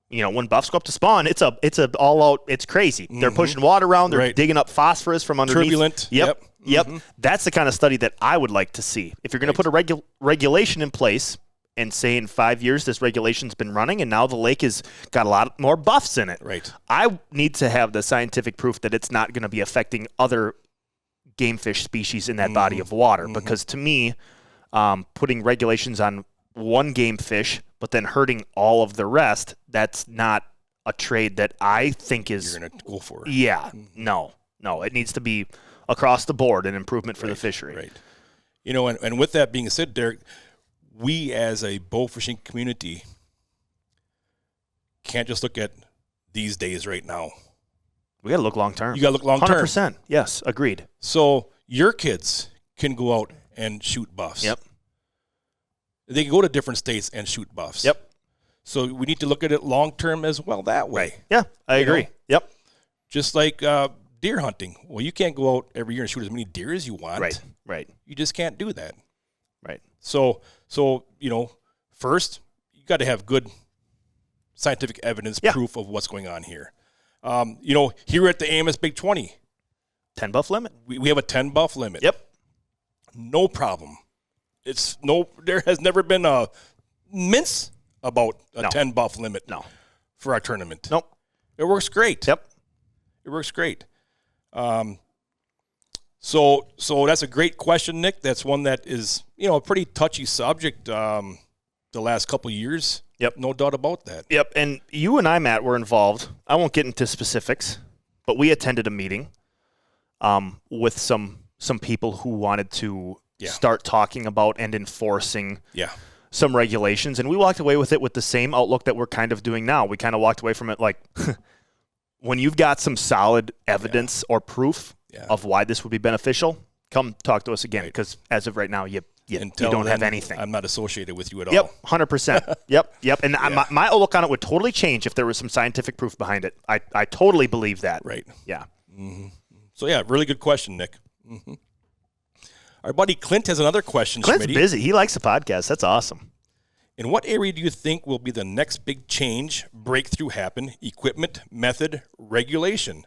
When buffs go up to spawn, it's a all out. It's crazy. They're pushing water around. They're digging up phosphorus from underneath. Turbulent. Yep. That's the kind of study that I would like to see. If you're going to put a regulation in place and say in 5 years this regulation's been running and now the lake has got a lot more buffs in it. Right. I need to have the scientific proof that it's not going to be affecting other game fish species in that body of water. Because to me, putting regulations on one game fish but then hurting all of the rest, that's not a trade that I think is... You're going to go for. Yeah. No. It needs to be across the board an improvement for the fishery. Right. And with that being said, Derrick, we as a bow fishing community can't just look at these days right now. We got to look long term. You got to look long term. 100%. Yes, agreed. So your kids can go out and shoot buffs. Yep. They can go to different states and shoot buffs. Yep. So we need to look at it long term as well that way. Yeah, I agree. Yep. Just like deer hunting. Well, you can't go out every year and shoot as many deer as you want. Right. You just can't do that. Right. So first you got to have good scientific evidence, proof of what's going on here. Here at the AMS Big 20, 10 buff limit. We have a 10 buff limit. Yep. No problem. There has never been a mince about a 10 buff limit for our tournament. Nope. It works great. Yep. It works great. So that's a great question, Nick. That's one that is, a pretty touchy subject the last couple of years. Yep. No doubt about that. Yep. And you and I, Matt, were involved. I won't get into specifics, but we attended a meeting with some people who wanted to start talking about and enforcing some regulations. And we walked away with it with the same outlook that we're kind of doing now. We kind of walked away from it like, when you've got some solid evidence or proof of why this would be beneficial, come talk to us again. Because as of right now, you don't have anything. I'm not associated with you at all. Yep, 100%. Yep. And my outlook on it would totally change if there was some scientific proof behind it. I totally believe that. Right. Yeah. Mm-hmm. So, really good question, Nick. Mm-hmm. Our buddy Clint has another question. Clint's Schmitty. busy. He likes the podcast. That's awesome. In what area do you think will be the next big change, breakthrough happen, equipment, method, regulation?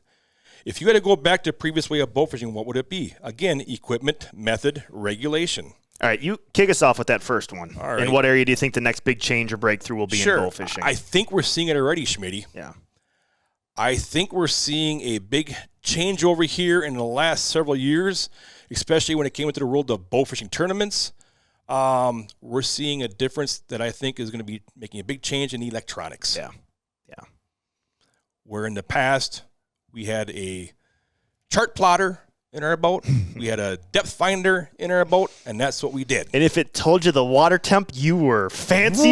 If you had to go back to a previous way of bow fishing, what would it be? Again, equipment, method, regulation. All right, you kick us off with that first one. All right. In what area do you think the next big change or breakthrough will be in bow fishing? I think we're seeing it already, Schmitty. Yeah. I think we're seeing a big change over here in the last several years, especially when it came into the world of bow fishing tournaments. We're seeing a difference that I think is going to be making a big change in electronics. Yeah. Where in the past we had a chart plotter in our boat, we had a depth finder in our boat, and that's what we did. And if it told you the water temp, you were fancy.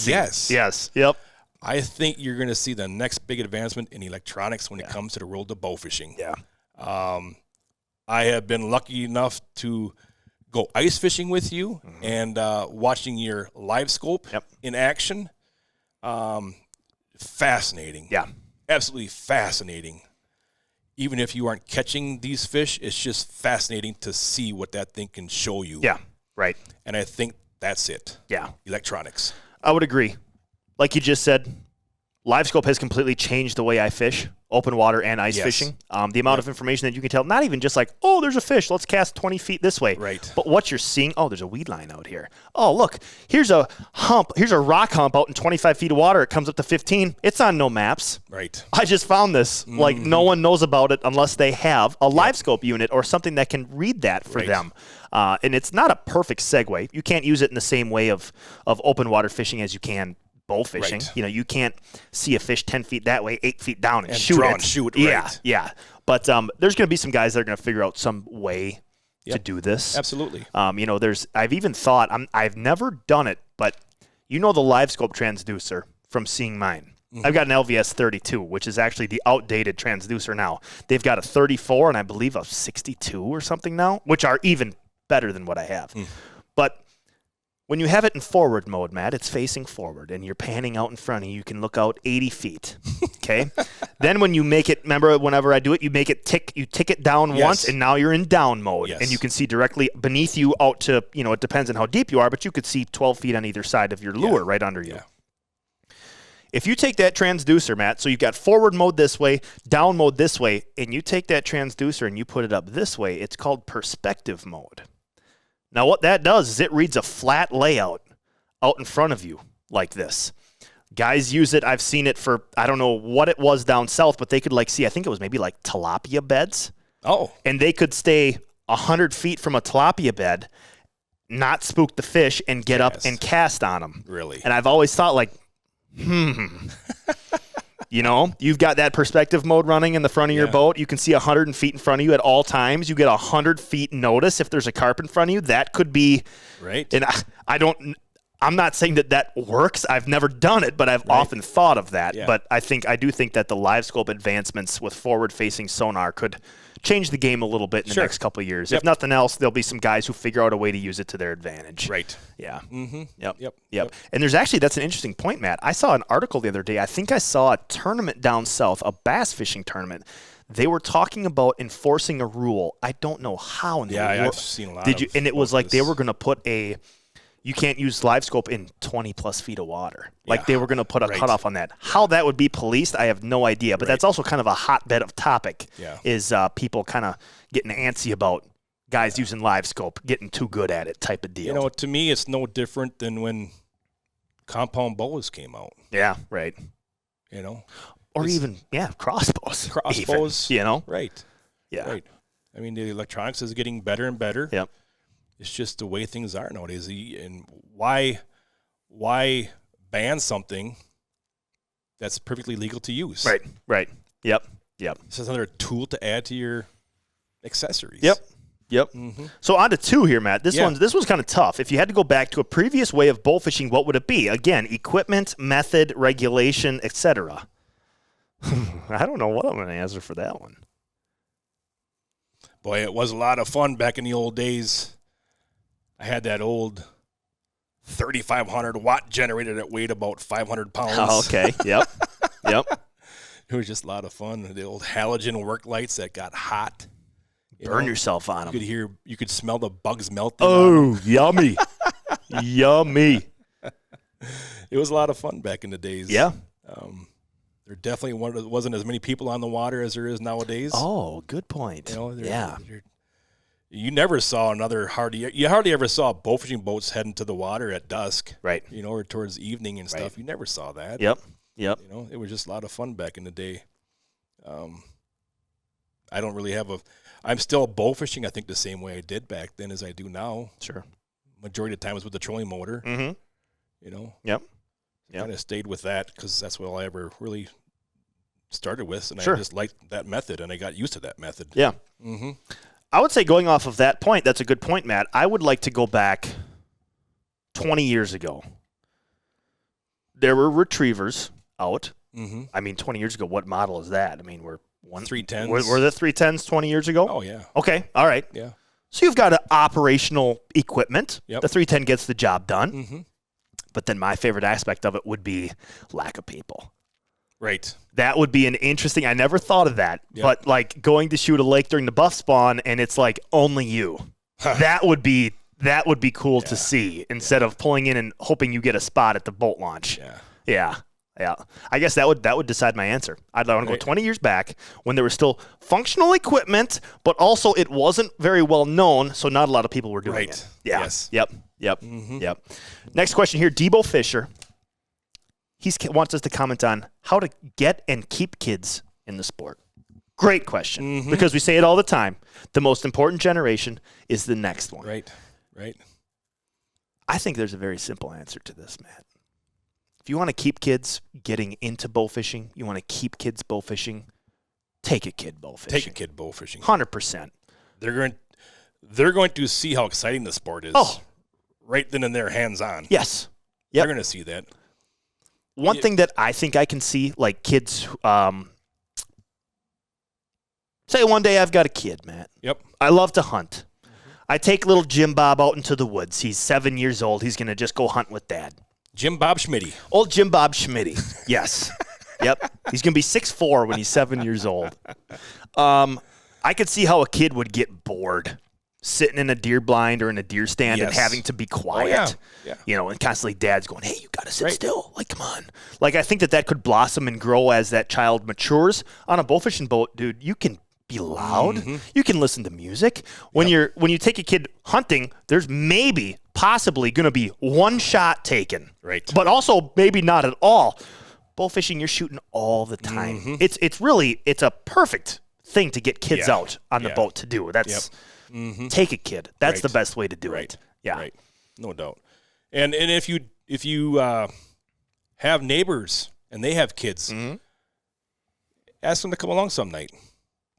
Yes. Yep. I think you're going to see the next big advancement in electronics when it comes to the world of bow fishing. Yeah. I have been lucky enough to go ice fishing with you and watching your live scope in action. Fascinating. Yeah. Absolutely fascinating. Even if you aren't catching these fish, it's just fascinating to see what that thing can show you. Yeah, right. And I think that's it. Yeah. Electronics. I would agree. Like you just said, LiveScope has completely changed the way I fish, open water and ice fishing. The amount of information that you can tell, not even just like, oh, there's a fish, let's cast 20 feet this way. Right. But what you're seeing, oh, there's a weed line out here. Oh, look, here's a hump. Here's a rock hump out in 25 feet of water. It comes up to 15. It's on no maps. Right. I just found this. Like, no one knows about it unless they have a LiveScope unit or something that can read that for them. And it's not a perfect segue. You can't use it in the same way of open water fishing as you can bow fishing. Right. You can't see a fish 10 feet that way, 8 feet down and shoot draw it. and shoot, right. Yeah. But there's going to be some guys that are going to figure out some way to do this. Absolutely. I've even thought, I've never done it, but the LiveScope transducer from seeing mine. I've got an LVS 32, which is actually the outdated transducer now. They've got a 34 and I believe a 62 or something now, which are even better than what I have. But when you have it in forward mode, Matt, it's facing forward, and you're panning out in front of you. You can look out 80 feet, okay? Then when you make it, remember whenever I do it, you make it tick it down once, and now you're in down mode, and you can see directly beneath you out to, it depends on how deep you are, but you could see 12 feet on either side of your lure right under you. If you take that transducer, Matt, so you've got forward mode this way, down mode this way, and you take that transducer and you put it up this way, it's called perspective mode. Now, what that does is it reads a flat layout out in front of you like this. Guys use it. I've seen it for, I don't know what it was down south, but they could see, I think it was maybe like tilapia beds. Oh. And they could stay 100 feet from a tilapia bed, not spook the fish, and get up and cast on them. Really? And I've always thought you've got that perspective mode running in the front of your boat. You can see 100 feet in front of you at all times. You get 100 feet notice if there's a carp in front of you. That could be right. And I'm not saying that works. I've never done it, but I've often thought of that. Yeah. But I do think that the live scope advancements with forward-facing sonar could change the game a little bit in the next couple of years. If nothing else, there'll be some guys who figure out a way to use it to their advantage. Right. Yeah. Mm-hmm. Yep. And that's an interesting point, Matt. I saw an article the other day. I think I saw a tournament down south, a bass fishing tournament. They were talking about enforcing a rule. I don't know how. I've seen a lot of And it was like this. they were going to put you can't use live scope in 20-plus feet of water. Like they were going to put a cutoff on that. How that would be policed, I have no idea. But that's also kind of a hotbed of topic is people kind of getting antsy about guys using live scope, getting too good at it type of deal. You know, to me, it's no different than when compound boas came out. Yeah, right. You know? Or even, crossbows. Crossbows. Even, you know? Right. Yeah. Right. I mean, the electronics is getting better and better. Yep. It's just the way things are nowadays. And why ban something that's perfectly legal to use? Right. Yep. It's just another tool to add to your accessories. Yep. Mm-hmm. So on to 2 here, Matt. This one's kind of tough. If you had to go back to a previous way of bull fishing, what would it be? Again, equipment, method, regulation, etc. I don't know what I'm going to answer for that one. Boy, it was a lot of fun back in the old days. I had that old 3,500 watt generator that weighed about 500 pounds. Oh, okay. Yep. It was just a lot of fun. The old halogen work lights that got hot. Burn yourself on them. You could smell the bugs melting. Oh, yummy. Yummy. It was a lot of fun back in the days. Yeah. There definitely wasn't as many people on the water as there is nowadays. Oh, good point. You never saw you hardly ever saw bowfishing boats heading to the water at dusk. Right. You know, or towards evening and stuff. You never saw that. Yep. You know, it was just a lot of fun back in the day. I don't really I'm still bowfishing, I think, the same way I did back then as I do now. Sure. Majority of the time was with the trolling motor. Mm-hmm. You know? Yep. I kind of stayed with that because that's what I ever really started with, and I Sure. just liked that method, and I got used to that method. Yeah. Mm-hmm. I would say going off of that point, that's a good point, Matt. I would like to go back 20 years ago. There were retrievers out. Mm-hmm. I mean, 20 years ago, what model is that? I mean, we're 310s. Were the 310s 20 years ago? Oh, yeah. Okay. All right. Yeah. So you've got operational equipment. Yep. The 310 gets the job done. Mm-hmm. But then my favorite aspect of it would be lack of people. Right. That would be an interesting. I never thought of that. Yep. But like going to shoot a lake during the buff spawn and it's like only you. That would be cool to see instead of pulling in and hoping you get a spot at the boat launch. Yeah. I guess that would decide my answer. I'd want to go 20 years back when there was still functional equipment, but also it wasn't very well known, so not a lot of people were doing it. Yeah. Yes. Yep. Next question here, Debo Fisher. He wants us to comment on how to get and keep kids in the sport. Great question, because we say it all the time. The most important generation is the next one. Right. I think there's a very simple answer to this, Matt. If you want to keep kids getting into bow fishing, you want to keep kids bow fishing, take a kid bow fishing. Take a kid bow fishing. 100%. They're going to see how exciting the sport is. Oh. Right then and there, hands-on. Yes. They're going to see that. One thing that I think I can see, like kids, say one day I've got a kid, Matt. Yep. I love to hunt. I take little Jim Bob out into the woods. He's 7 years old. He's going to just go hunt with Dad. Jim Bob Schmitty. Old Jim Bob Schmitty. Yes. Yep. He's going to be 6'4" when he's 7 years old. I could see how a kid would get bored sitting in a deer blind or in a deer stand and having to be quiet. Yeah. You know, and constantly Dad's going, hey, you got to sit still. Like, come on. Like, I think that could blossom and grow as that child matures. On a bowfishing boat, dude, you can be loud. Mm-hmm. You can listen to music. When you take a kid hunting, there's possibly going to be one shot taken. Right. But also maybe not at all. Bowfishing, you're shooting all the time. Mm-hmm. It's a perfect thing to get kids out on the boat to do. That's take a kid. That's the best way to do it. Yeah. Right. No doubt. And if you have neighbors and they have kids, ask them to come along some night.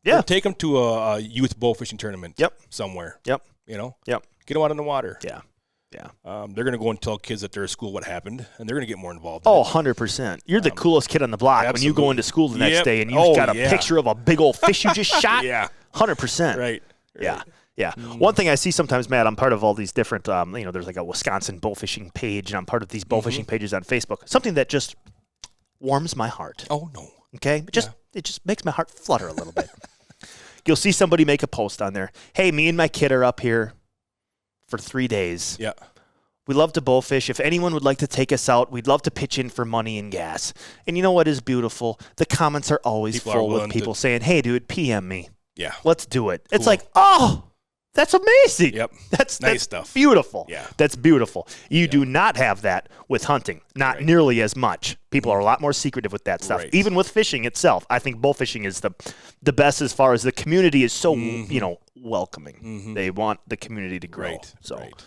Yeah. Or take them to a youth bowfishing tournament. Yep. Somewhere. Yep. You know. Yep. Get them out in the water. Yeah. Yeah. They're going to go and tell kids at their school what happened, and they're going to get more involved. Oh, 100%. You're the coolest kid on the block when you go into school the next day and you've got a picture of a big old fish you just shot. Yeah. 100%. Right. Yeah. Yeah. One thing I see sometimes, Matt, I'm part of all these different, there's like a Wisconsin bowfishing page, and I'm part of these bowfishing pages on Facebook. Something that just warms my heart. Oh, no. Okay? It just makes my heart flutter a little bit. You'll see somebody make a post on there. Hey, me and my kid are up here for 3 days. Yeah. We love to bowfish. If anyone would like to take us out, we'd love to pitch in for money and gas. And you know what is beautiful? The comments are always full with people saying, hey, dude, PM me. Yeah. Let's do it. It's like, oh, that's amazing. Yep. That's nice stuff. Beautiful. Yeah. That's beautiful. You do not have that with hunting. Not nearly as much. People are a lot more secretive with that stuff. Right. Even with fishing itself. I think bowfishing is the best as far as the community is so, welcoming. They want the community to grow. Right. So. Right.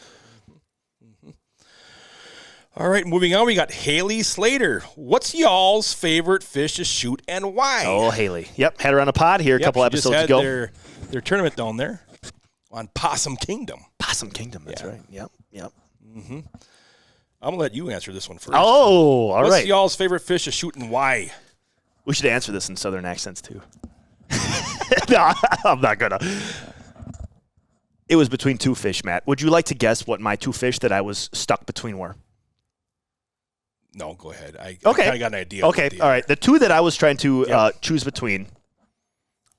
All right, moving on, we got Haley Slater. What's y'all's favorite fish to shoot and why? Oh, Haley. Yep, had her on a pod here a couple episodes just had ago. Their tournament down there on Possum Kingdom. Possum Kingdom, that's right. Yep. I'm going to let you answer this one first. Oh, all right. What's y'all's favorite fish to shoot and why? We should answer this in Southern accents, too. No, I'm not going to. It was between two fish, Matt. Would you like to guess what my two fish that I was stuck between were? No, go ahead. I kind of got an idea. Okay, all right. The two that I was trying to choose between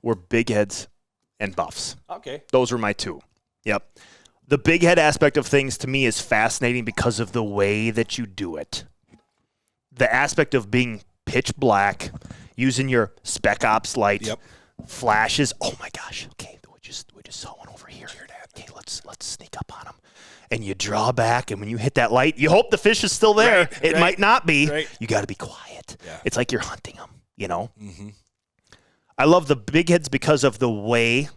were big heads and buffs. Okay. Those were my two. Yep. The big head aspect of things to me is fascinating because of the way that you do it. The aspect of being pitch black, using your spec ops light, flashes. Oh my gosh. Okay, we just saw one over here. Okay, let's sneak up on him. And you draw back, and when you hit that light, you hope the fish is still there. It might not be. Right. You got to be quiet. Yeah. It's like you're hunting them, Mm-hmm. I love the big heads because of the way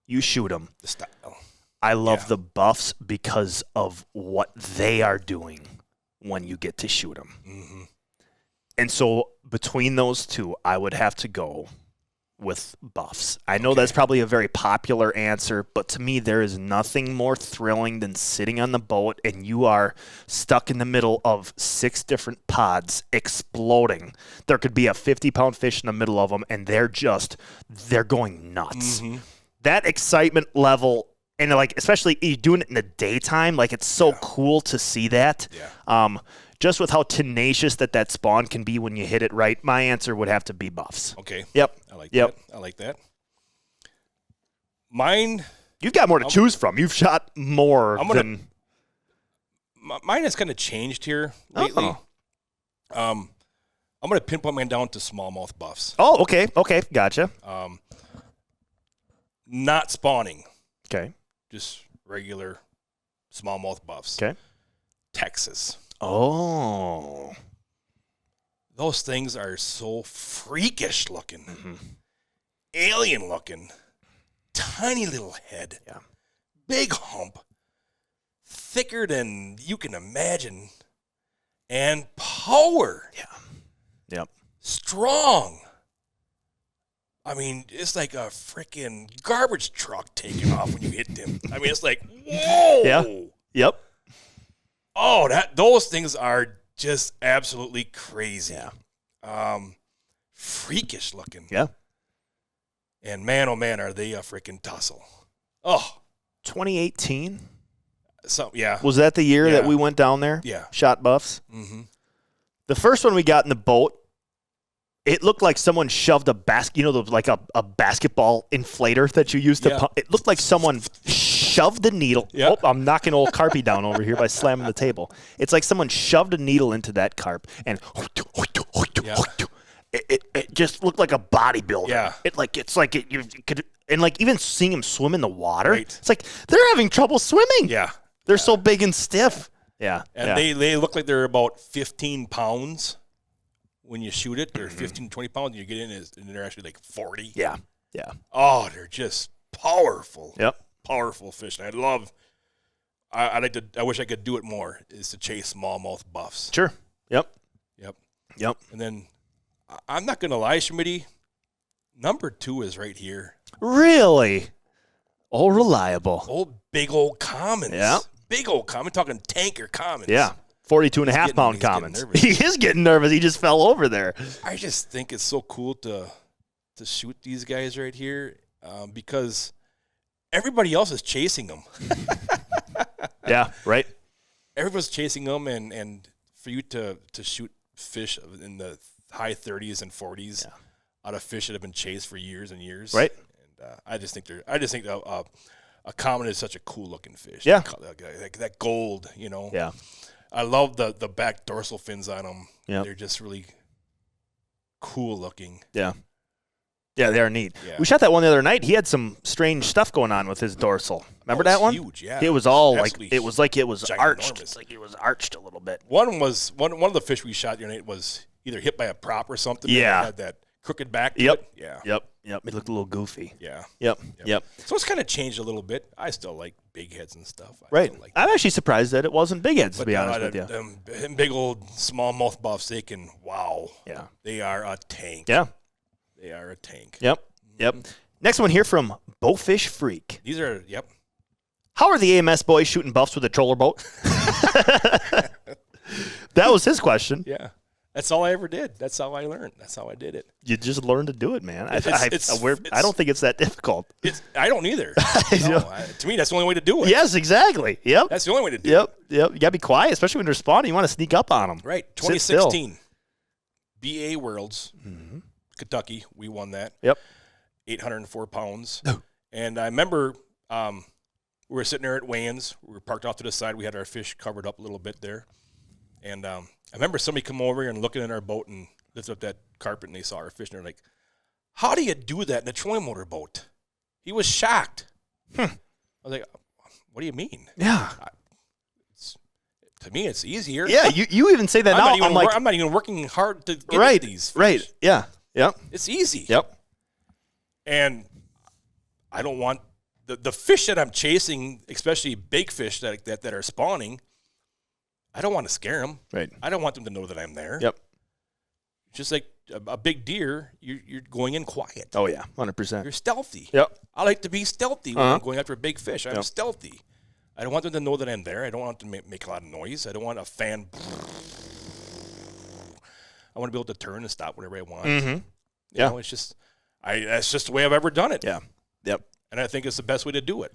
you shoot them. The style. I love the buffs because of what they are doing when you get to shoot them. Mm-hmm. And so between those two, I would have to go with buffs. I know that's probably a very popular answer, but to me, there is nothing more thrilling than sitting on the boat and you are stuck in the middle of 6 different pods exploding. There could be a 50-pound fish in the middle of them, and they're going nuts. Mm-hmm. That excitement level, and especially you doing it in the daytime, it's so cool to see that. Yeah. Just with how tenacious that spawn can be when you hit it right, my answer would have to be buffs. Okay. Yep. I like that. I like that. Mine. You've got more to choose from. You've shot more than. Mine has kind of changed here lately. I'm going to pinpoint mine down to smallmouth buffs. Oh, okay. Okay. Gotcha. Not spawning. Okay. Just regular smallmouth buffs. Okay. Texas. Oh. Those things are so freakish looking. Mm-hmm. Alien looking. Tiny little head. Yeah. Big hump. Thicker than you can imagine. And power. Yeah. Yep. Strong. I mean, it's like a freaking garbage truck taking off when you hit them. I mean, it's like, whoa. Yeah. Yep. Oh, those things are just absolutely crazy. Yeah. Freakish looking. Yeah. And man, oh man, are they a freaking tussle. Oh. 2018? So, yeah. Was that the year that we went down there? Yeah. Shot buffs? Mm-hmm. The first one we got in the boat, it looked like someone shoved a a basketball inflator that you use to pump. It looked like someone shoved the needle. Yep. Oh, I'm knocking old Carpy down over here by slamming the table. It's like someone shoved a needle into that carp and it just looked like a bodybuilder. Yeah. You could, and even seeing him swim in the water, right. It's like they're having trouble swimming. Yeah. They're so big and stiff. Yeah. And they look like they're about 15 pounds. When you shoot it, they're 15 to 20 pounds, and you get in and they're actually like 40. Yeah. Yeah. Oh, they're just powerful. Yep. Powerful fish. And I wish I could do it more, is to chase smallmouth buffs. Sure. Yep. And then, I'm not going to lie, Schmitty, number 2 is right here. Really? Oh, reliable. Big old commons. Yeah. big old common. I'm talking tanker commons. Yeah. 42.5 pound commons. He is getting nervous. He just fell over there. I just think it's so cool to shoot these guys right here because everybody else is chasing them. Yeah, right. Everyone's chasing them, and for you to shoot fish in the high 30s and 40s out of fish that have been chased for years and years. Right. And I just think a common is such a cool looking fish. Yeah. That gold, you know. Yeah. I love the back dorsal fins on them. Yeah. They're just really cool looking. Yeah. Yeah, they are neat. Yeah. We shot that one the other night. He had some strange stuff going on with his dorsal. Remember that one? Huge, yeah. It was all Absolutely it was like it was arched. ginormous. It's like it was arched a little bit. One of the fish we shot the other night was either hit by a prop or something. Yeah. It had that crooked back to Yep. it. Yeah. Yep. It looked a little goofy. Yeah. Yep. So it's kind of changed a little bit. I still like big heads and stuff. Right. Still like I'm actually surprised that it wasn't big heads, to be honest with you. Them big old smallmouth bobsteak, and wow. Yeah. They are a tank. Yeah. They are a tank. Yep. Next one here from Bowfish Freak. These are, yep. How are the AMS boys shooting buffs with a troller boat? That was his question. Yeah. That's all I ever did. That's how I learned. That's how I did it. You just learned to do it, man. I It's- don't think it's that difficult. I don't either. You know? To me, that's the only way to do it. Yes, exactly. Yep. That's the only way to do it. Yep. You got to be quiet, especially when they're spawning. You want to sneak up on them. Right. Sit still. 2016 BAA Worlds, Kentucky. We won that. Yep. 804 pounds. And I remember we were sitting there at weigh-ins. We were parked off to the side. We had our fish covered up a little bit there. And I remember somebody come over here and looking at our boat and lifted up that carpet, and they saw our fish, and they're like, how do you do that in a trolling motor boat? He was shocked. I was like, what do you mean? Yeah. To me, it's easier. Yeah, you even say that now. I'm not even working hard to get right, these fish. Right, yeah, yep. It's easy. Yep. And I don't want the fish that I'm chasing, especially big fish that are spawning, I don't want to scare them. Right. I don't want them to know that I'm there. Yep. Just like a big deer, you're going in quiet. Oh, yeah, 100%. You're stealthy. Yep. I like to be stealthy when I'm going after a big fish. I'm stealthy. I don't want them to know that I'm there. I don't want them to make a lot of noise. I don't want a fan. I want to be able to turn and stop whenever I want. You know, it's just, that's just the way I've ever done it. Yeah. Yep. And I think it's the best way to do it.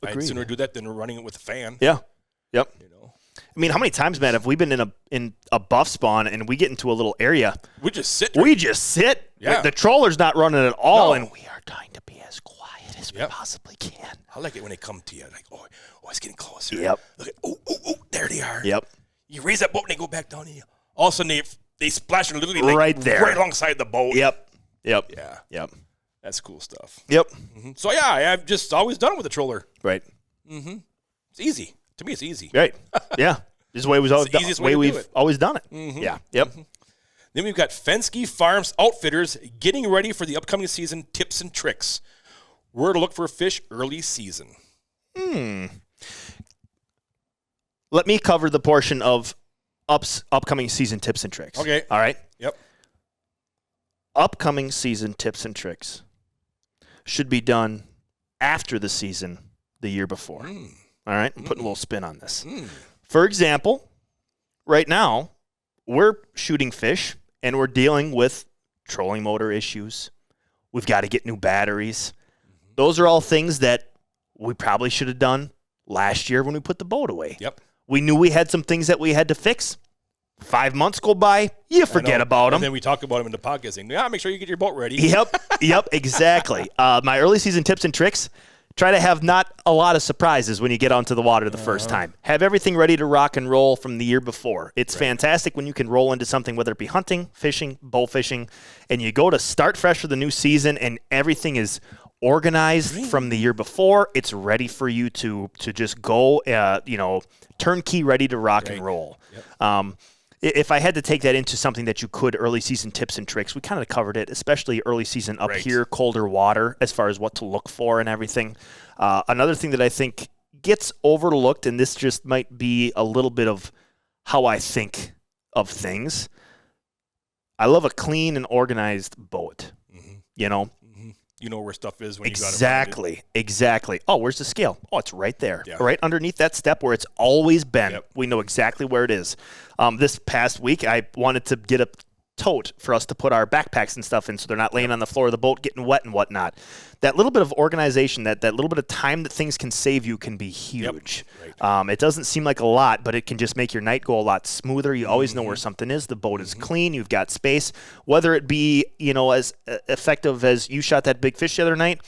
Agreed. I'd sooner do that than running it with a fan. Yeah. Yep. You know, I mean, how many times, man, have we been in a buff spawn and we get into a little area? we just sit. We just sit. Yeah. The troller's not running at all, No. and we are trying to be as quiet as we possibly can. I like it when they come to you, like, oh, it's getting closer. Yep. Look at, oh, there they are. Yep. You raise that boat and they go back down to you. All of a sudden they splash literally like Right there. right alongside the boat. Yep. Yep. Yeah. Yep. That's cool stuff. Yep. So yeah, I've just always done it with a troller. Right. It's easy. To me, it's easy. Right. Yeah. This is the way the easiest way to do we've it. always done it. Yeah. Yep. Then we've got Fensky Farms Outfitters getting ready for the upcoming season tips and tricks. Where to look for fish early season. Let me cover the portion of upcoming season tips and tricks. Okay. All right. Yep. Upcoming season tips and tricks should be done after the season the year before. All right. I'm putting a little spin on this. For example, right now, we're shooting fish and we're dealing with trolling motor issues. We've got to get new batteries. Those are all things that we probably should have done last year when we put the boat away. Yep. We knew we had some things that we had to fix. 5 months go by, you forget about them. And then we talk about them in the podcast saying, make sure you get your boat ready. Yep, exactly. My early season tips and tricks, try to have not a lot of surprises when you get onto the water the first time. Have everything ready to rock and roll from the year before. It's fantastic when you can roll into something, whether it be hunting, fishing, bow fishing, and you go to start fresh for the new season and everything is organized from the year before. It's ready for you to just go, turnkey ready to rock and roll. Yep. If I had to take that into something that you could early season tips and tricks, we kind of covered it, especially early season up here, colder water, as far as what to look for and everything. Another thing that I think gets overlooked, and this just might be a little bit of how I think of things. I love a clean and organized boat. You know, you know where stuff is when you got it. Exactly. Oh, where's the scale? Oh, it's right there. Yeah. Right underneath that step where it's always been. Yep. We know exactly where it is. This past week, I wanted to get a tote for us to put our backpacks and stuff in so they're not laying on the floor of the boat getting wet and whatnot. That little bit of organization, that little bit of time that things can save you can be huge. Yep. Right. It doesn't seem like a lot, but it can just make your night go a lot smoother. You always know where something is. The boat is clean. You've got space. Whether it be, as effective as you shot that big fish the other night,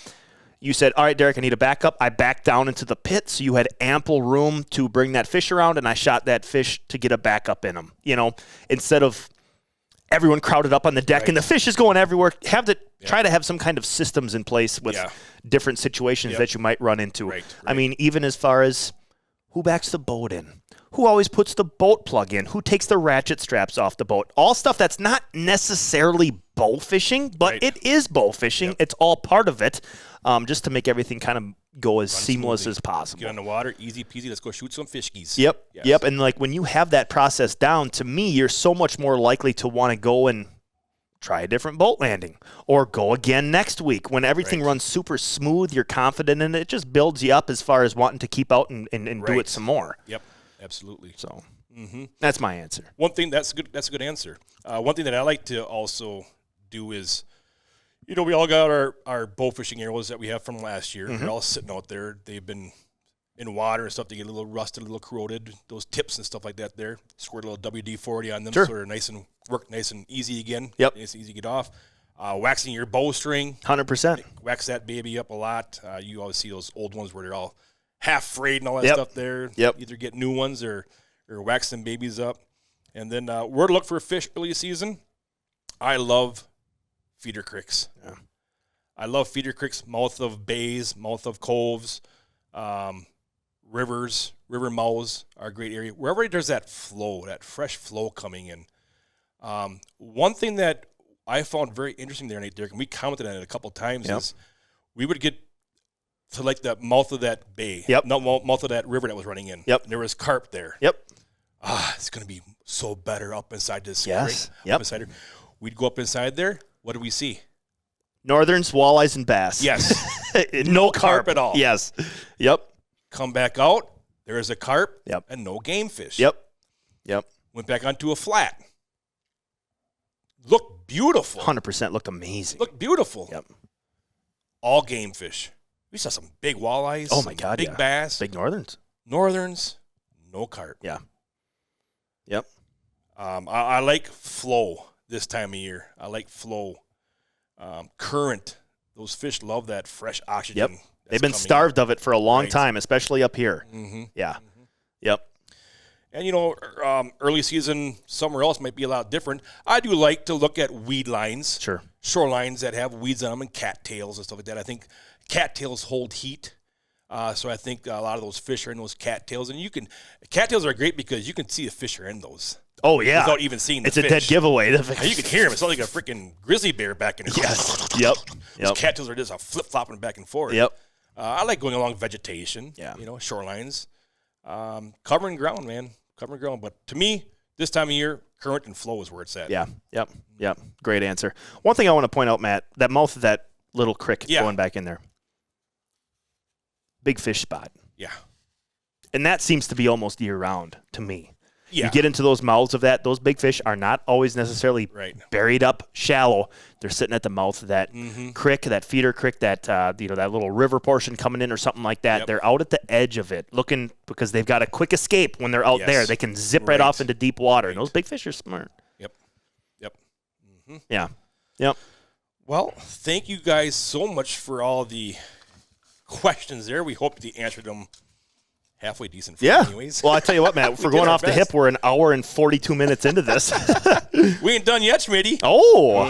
you said, all right, Derrick, I need a backup. I backed down into the pit, so you had ample room to bring that fish around, and I shot that fish to get a backup in them. Instead of everyone crowded up on the deck and the fish is going everywhere. Try to have some kind of systems in place with different situations that you might run into. Right. I mean, even as far as who backs the boat in, who always puts the boat plug in, who takes the ratchet straps off the boat, all stuff that's not necessarily bow fishing, but it is bow fishing. It's all part of it, just to make everything kind of go as seamless as possible. Get on the water, easy peasy. Let's go shoot some fishkies. Yep. And when you have that process down, to me, you're so much more likely to want to go and try a different boat landing or go again next week. When everything runs super smooth, you're confident in it. It just builds you up as far as wanting to keep out and do it some more. Yep, absolutely. So that's my answer. One thing, that's a good answer. One thing that I like to also do is, we all got our bow fishing arrows that we have from last year. They're all sitting out there. They've been in water and stuff. They get a little rusted, a little corroded. Those tips and stuff like that there. Squirt a little WD-40 on them so they're nice and easy again. Yep. Nice and easy to get off. Waxing your bowstring. 100%. Wax that baby up a lot. You always see those old ones where they're all half frayed and all that stuff there. Yep. Either get new ones or wax them babies up. And then where to look for fish early season. I love feeder creeks. Yeah. I love feeder creeks, mouth of bays, mouth of coves, rivers, river mouths are a great area. Wherever there's that flow, that fresh flow coming in. One thing that I found very interesting there, Nate, Derrick, and we commented on it a couple times, is we would get to like the mouth of that bay, mouth of that river that was running in. Yep. And there was carp there. Yep. It's going to be so better up inside this Yes. creek. Yep. Up inside there. We'd go up inside there. What do we see? Northerns, walleyes, and bass. Yes. No carp at all. Yes. Yep. Come back out. There is a carp Yep. and no game fish. Yep. Went back onto a flat. Looked beautiful. 100% looked amazing. Looked beautiful. Yep. All game fish. We saw some big walleyes. Oh, my God, Big yeah. bass. Big northerns. Northerns. No carp. Yeah. Yep. I like flow this time of year. I like flow. Current. Those fish love that fresh oxygen. Yep. They've been starved of it for a long time, especially up here. Mm-hmm. Yeah. Mm-hmm. Yep. And, early season somewhere else might be a lot different. I do like to look at weed lines. Sure. Shorelines that have weeds on them and cattails and stuff like that. I think cattails hold heat. So I think a lot of those fish are in those cattails. And cattails are great because you can see the fish are in those. Oh, yeah. Without even seeing the fish. It's a dead giveaway. And you can hear them. It's not like a freaking grizzly bear back and forth. Yes. Yep. Those cattails are just flip-flopping back and forth. Yep. I like going along vegetation. Yeah. Shorelines. Covering ground, man. Covering ground. But to me, this time of year, current and flow is where it's at. Yeah. Yep. Great answer. One thing I want to point out, Matt, that mouth of that little creek going back in there. Big fish spot. Yeah. And that seems to be almost year-round to me. Yeah. You get into those mouths of that, those big fish are not always necessarily buried up shallow. They're sitting at the mouth of that creek, that feeder creek, that that little river portion coming in or something like that. Yep. They're out at the edge of it looking because they've got a quick escape when they're out there. They can zip right off into deep water. And those big fish are smart. Yep. Mm-hmm. Yeah. Yep. Well, thank you guys so much for all the questions there. We hope to answer them halfway decent for anyways. Well, I tell you what, Matt, if we're going off the hip, we're an hour and 42 minutes into this. We ain't done yet, Schmitty. Oh.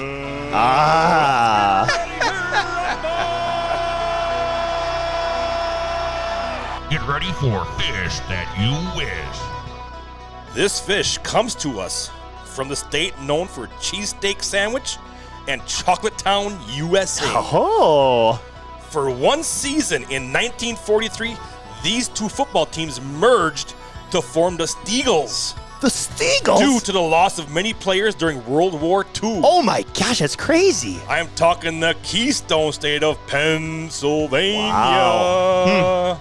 Get ready for Fish That You Wish. This fish comes to us from the state known for cheesesteak sandwich and Chocolate Town, USA. Oh. For one season in 1943, these two football teams merged to form the Steagles. The Steagles? due to the loss of many players during World War II. Oh my gosh, that's crazy. I am talking the Keystone State of Pennsylvania. Wow.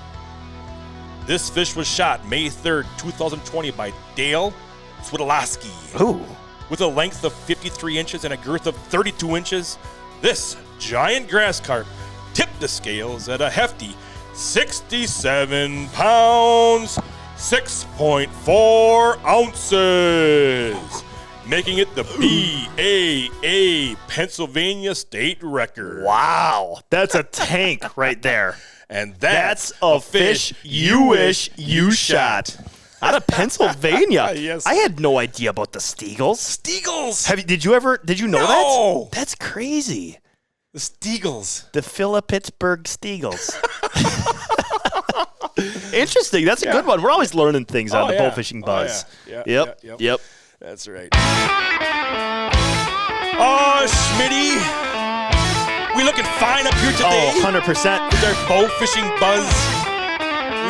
This fish was shot May 3rd, 2020 by Dale Swidolowski. Ooh. With a length of 53 inches and a girth of 32 inches, this giant grass carp tipped the scales at a hefty 67 pounds, 6.4 ounces, making it the BAA Pennsylvania state record. Wow. That's a tank right there. And That's a fish you wish you shot. Out of Pennsylvania. Yes. I had no idea about the Steagles. Steagles. Did you know No. that? That's crazy. The Steagles. The Philip-Pittsburgh Steagles. Interesting. That's a good one. We're always learning things on the Bowfishing Buzz. Yep. That's right. Oh, Schmitty. We looking fine up here today. Oh, 100%. With our Bowfishing Buzz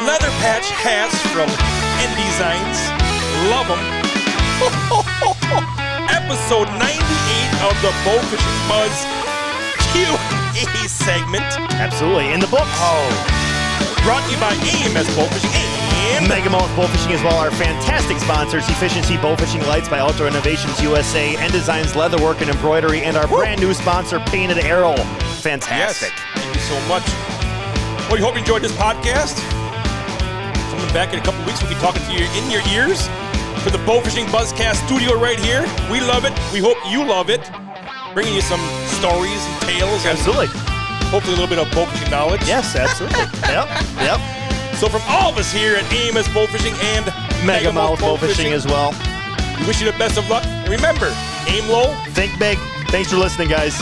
leather patch hats from InDesigns. Love them. Episode 98 of the Bowfishing Buzz Q&A segment. Absolutely. In the books. Brought to you by AMS Bowfishing and Megamouth Bowfishing as well. Our fantastic sponsors, Efficiency Bowfishing Lights by Outdoor Innovations USA, and Designs Leatherwork and Embroidery, and our brand new sponsor, Painted Arrow. Fantastic. Yes. Thank you so much. Well, we hope you enjoyed this podcast. Coming back in a couple weeks, we'll be talking to you in your ears for the Bowfishing Buzzcast studio right here. We love it. We hope you love it. Bringing you some stories and tales. Absolutely. And hopefully a little bit of bowfishing knowledge. Yes, absolutely. Yep. So from all of us here at AMS Bowfishing and Megamouth Bowfishing as well. We wish you the best of luck. And remember, aim low. Think big. Thanks for listening, guys.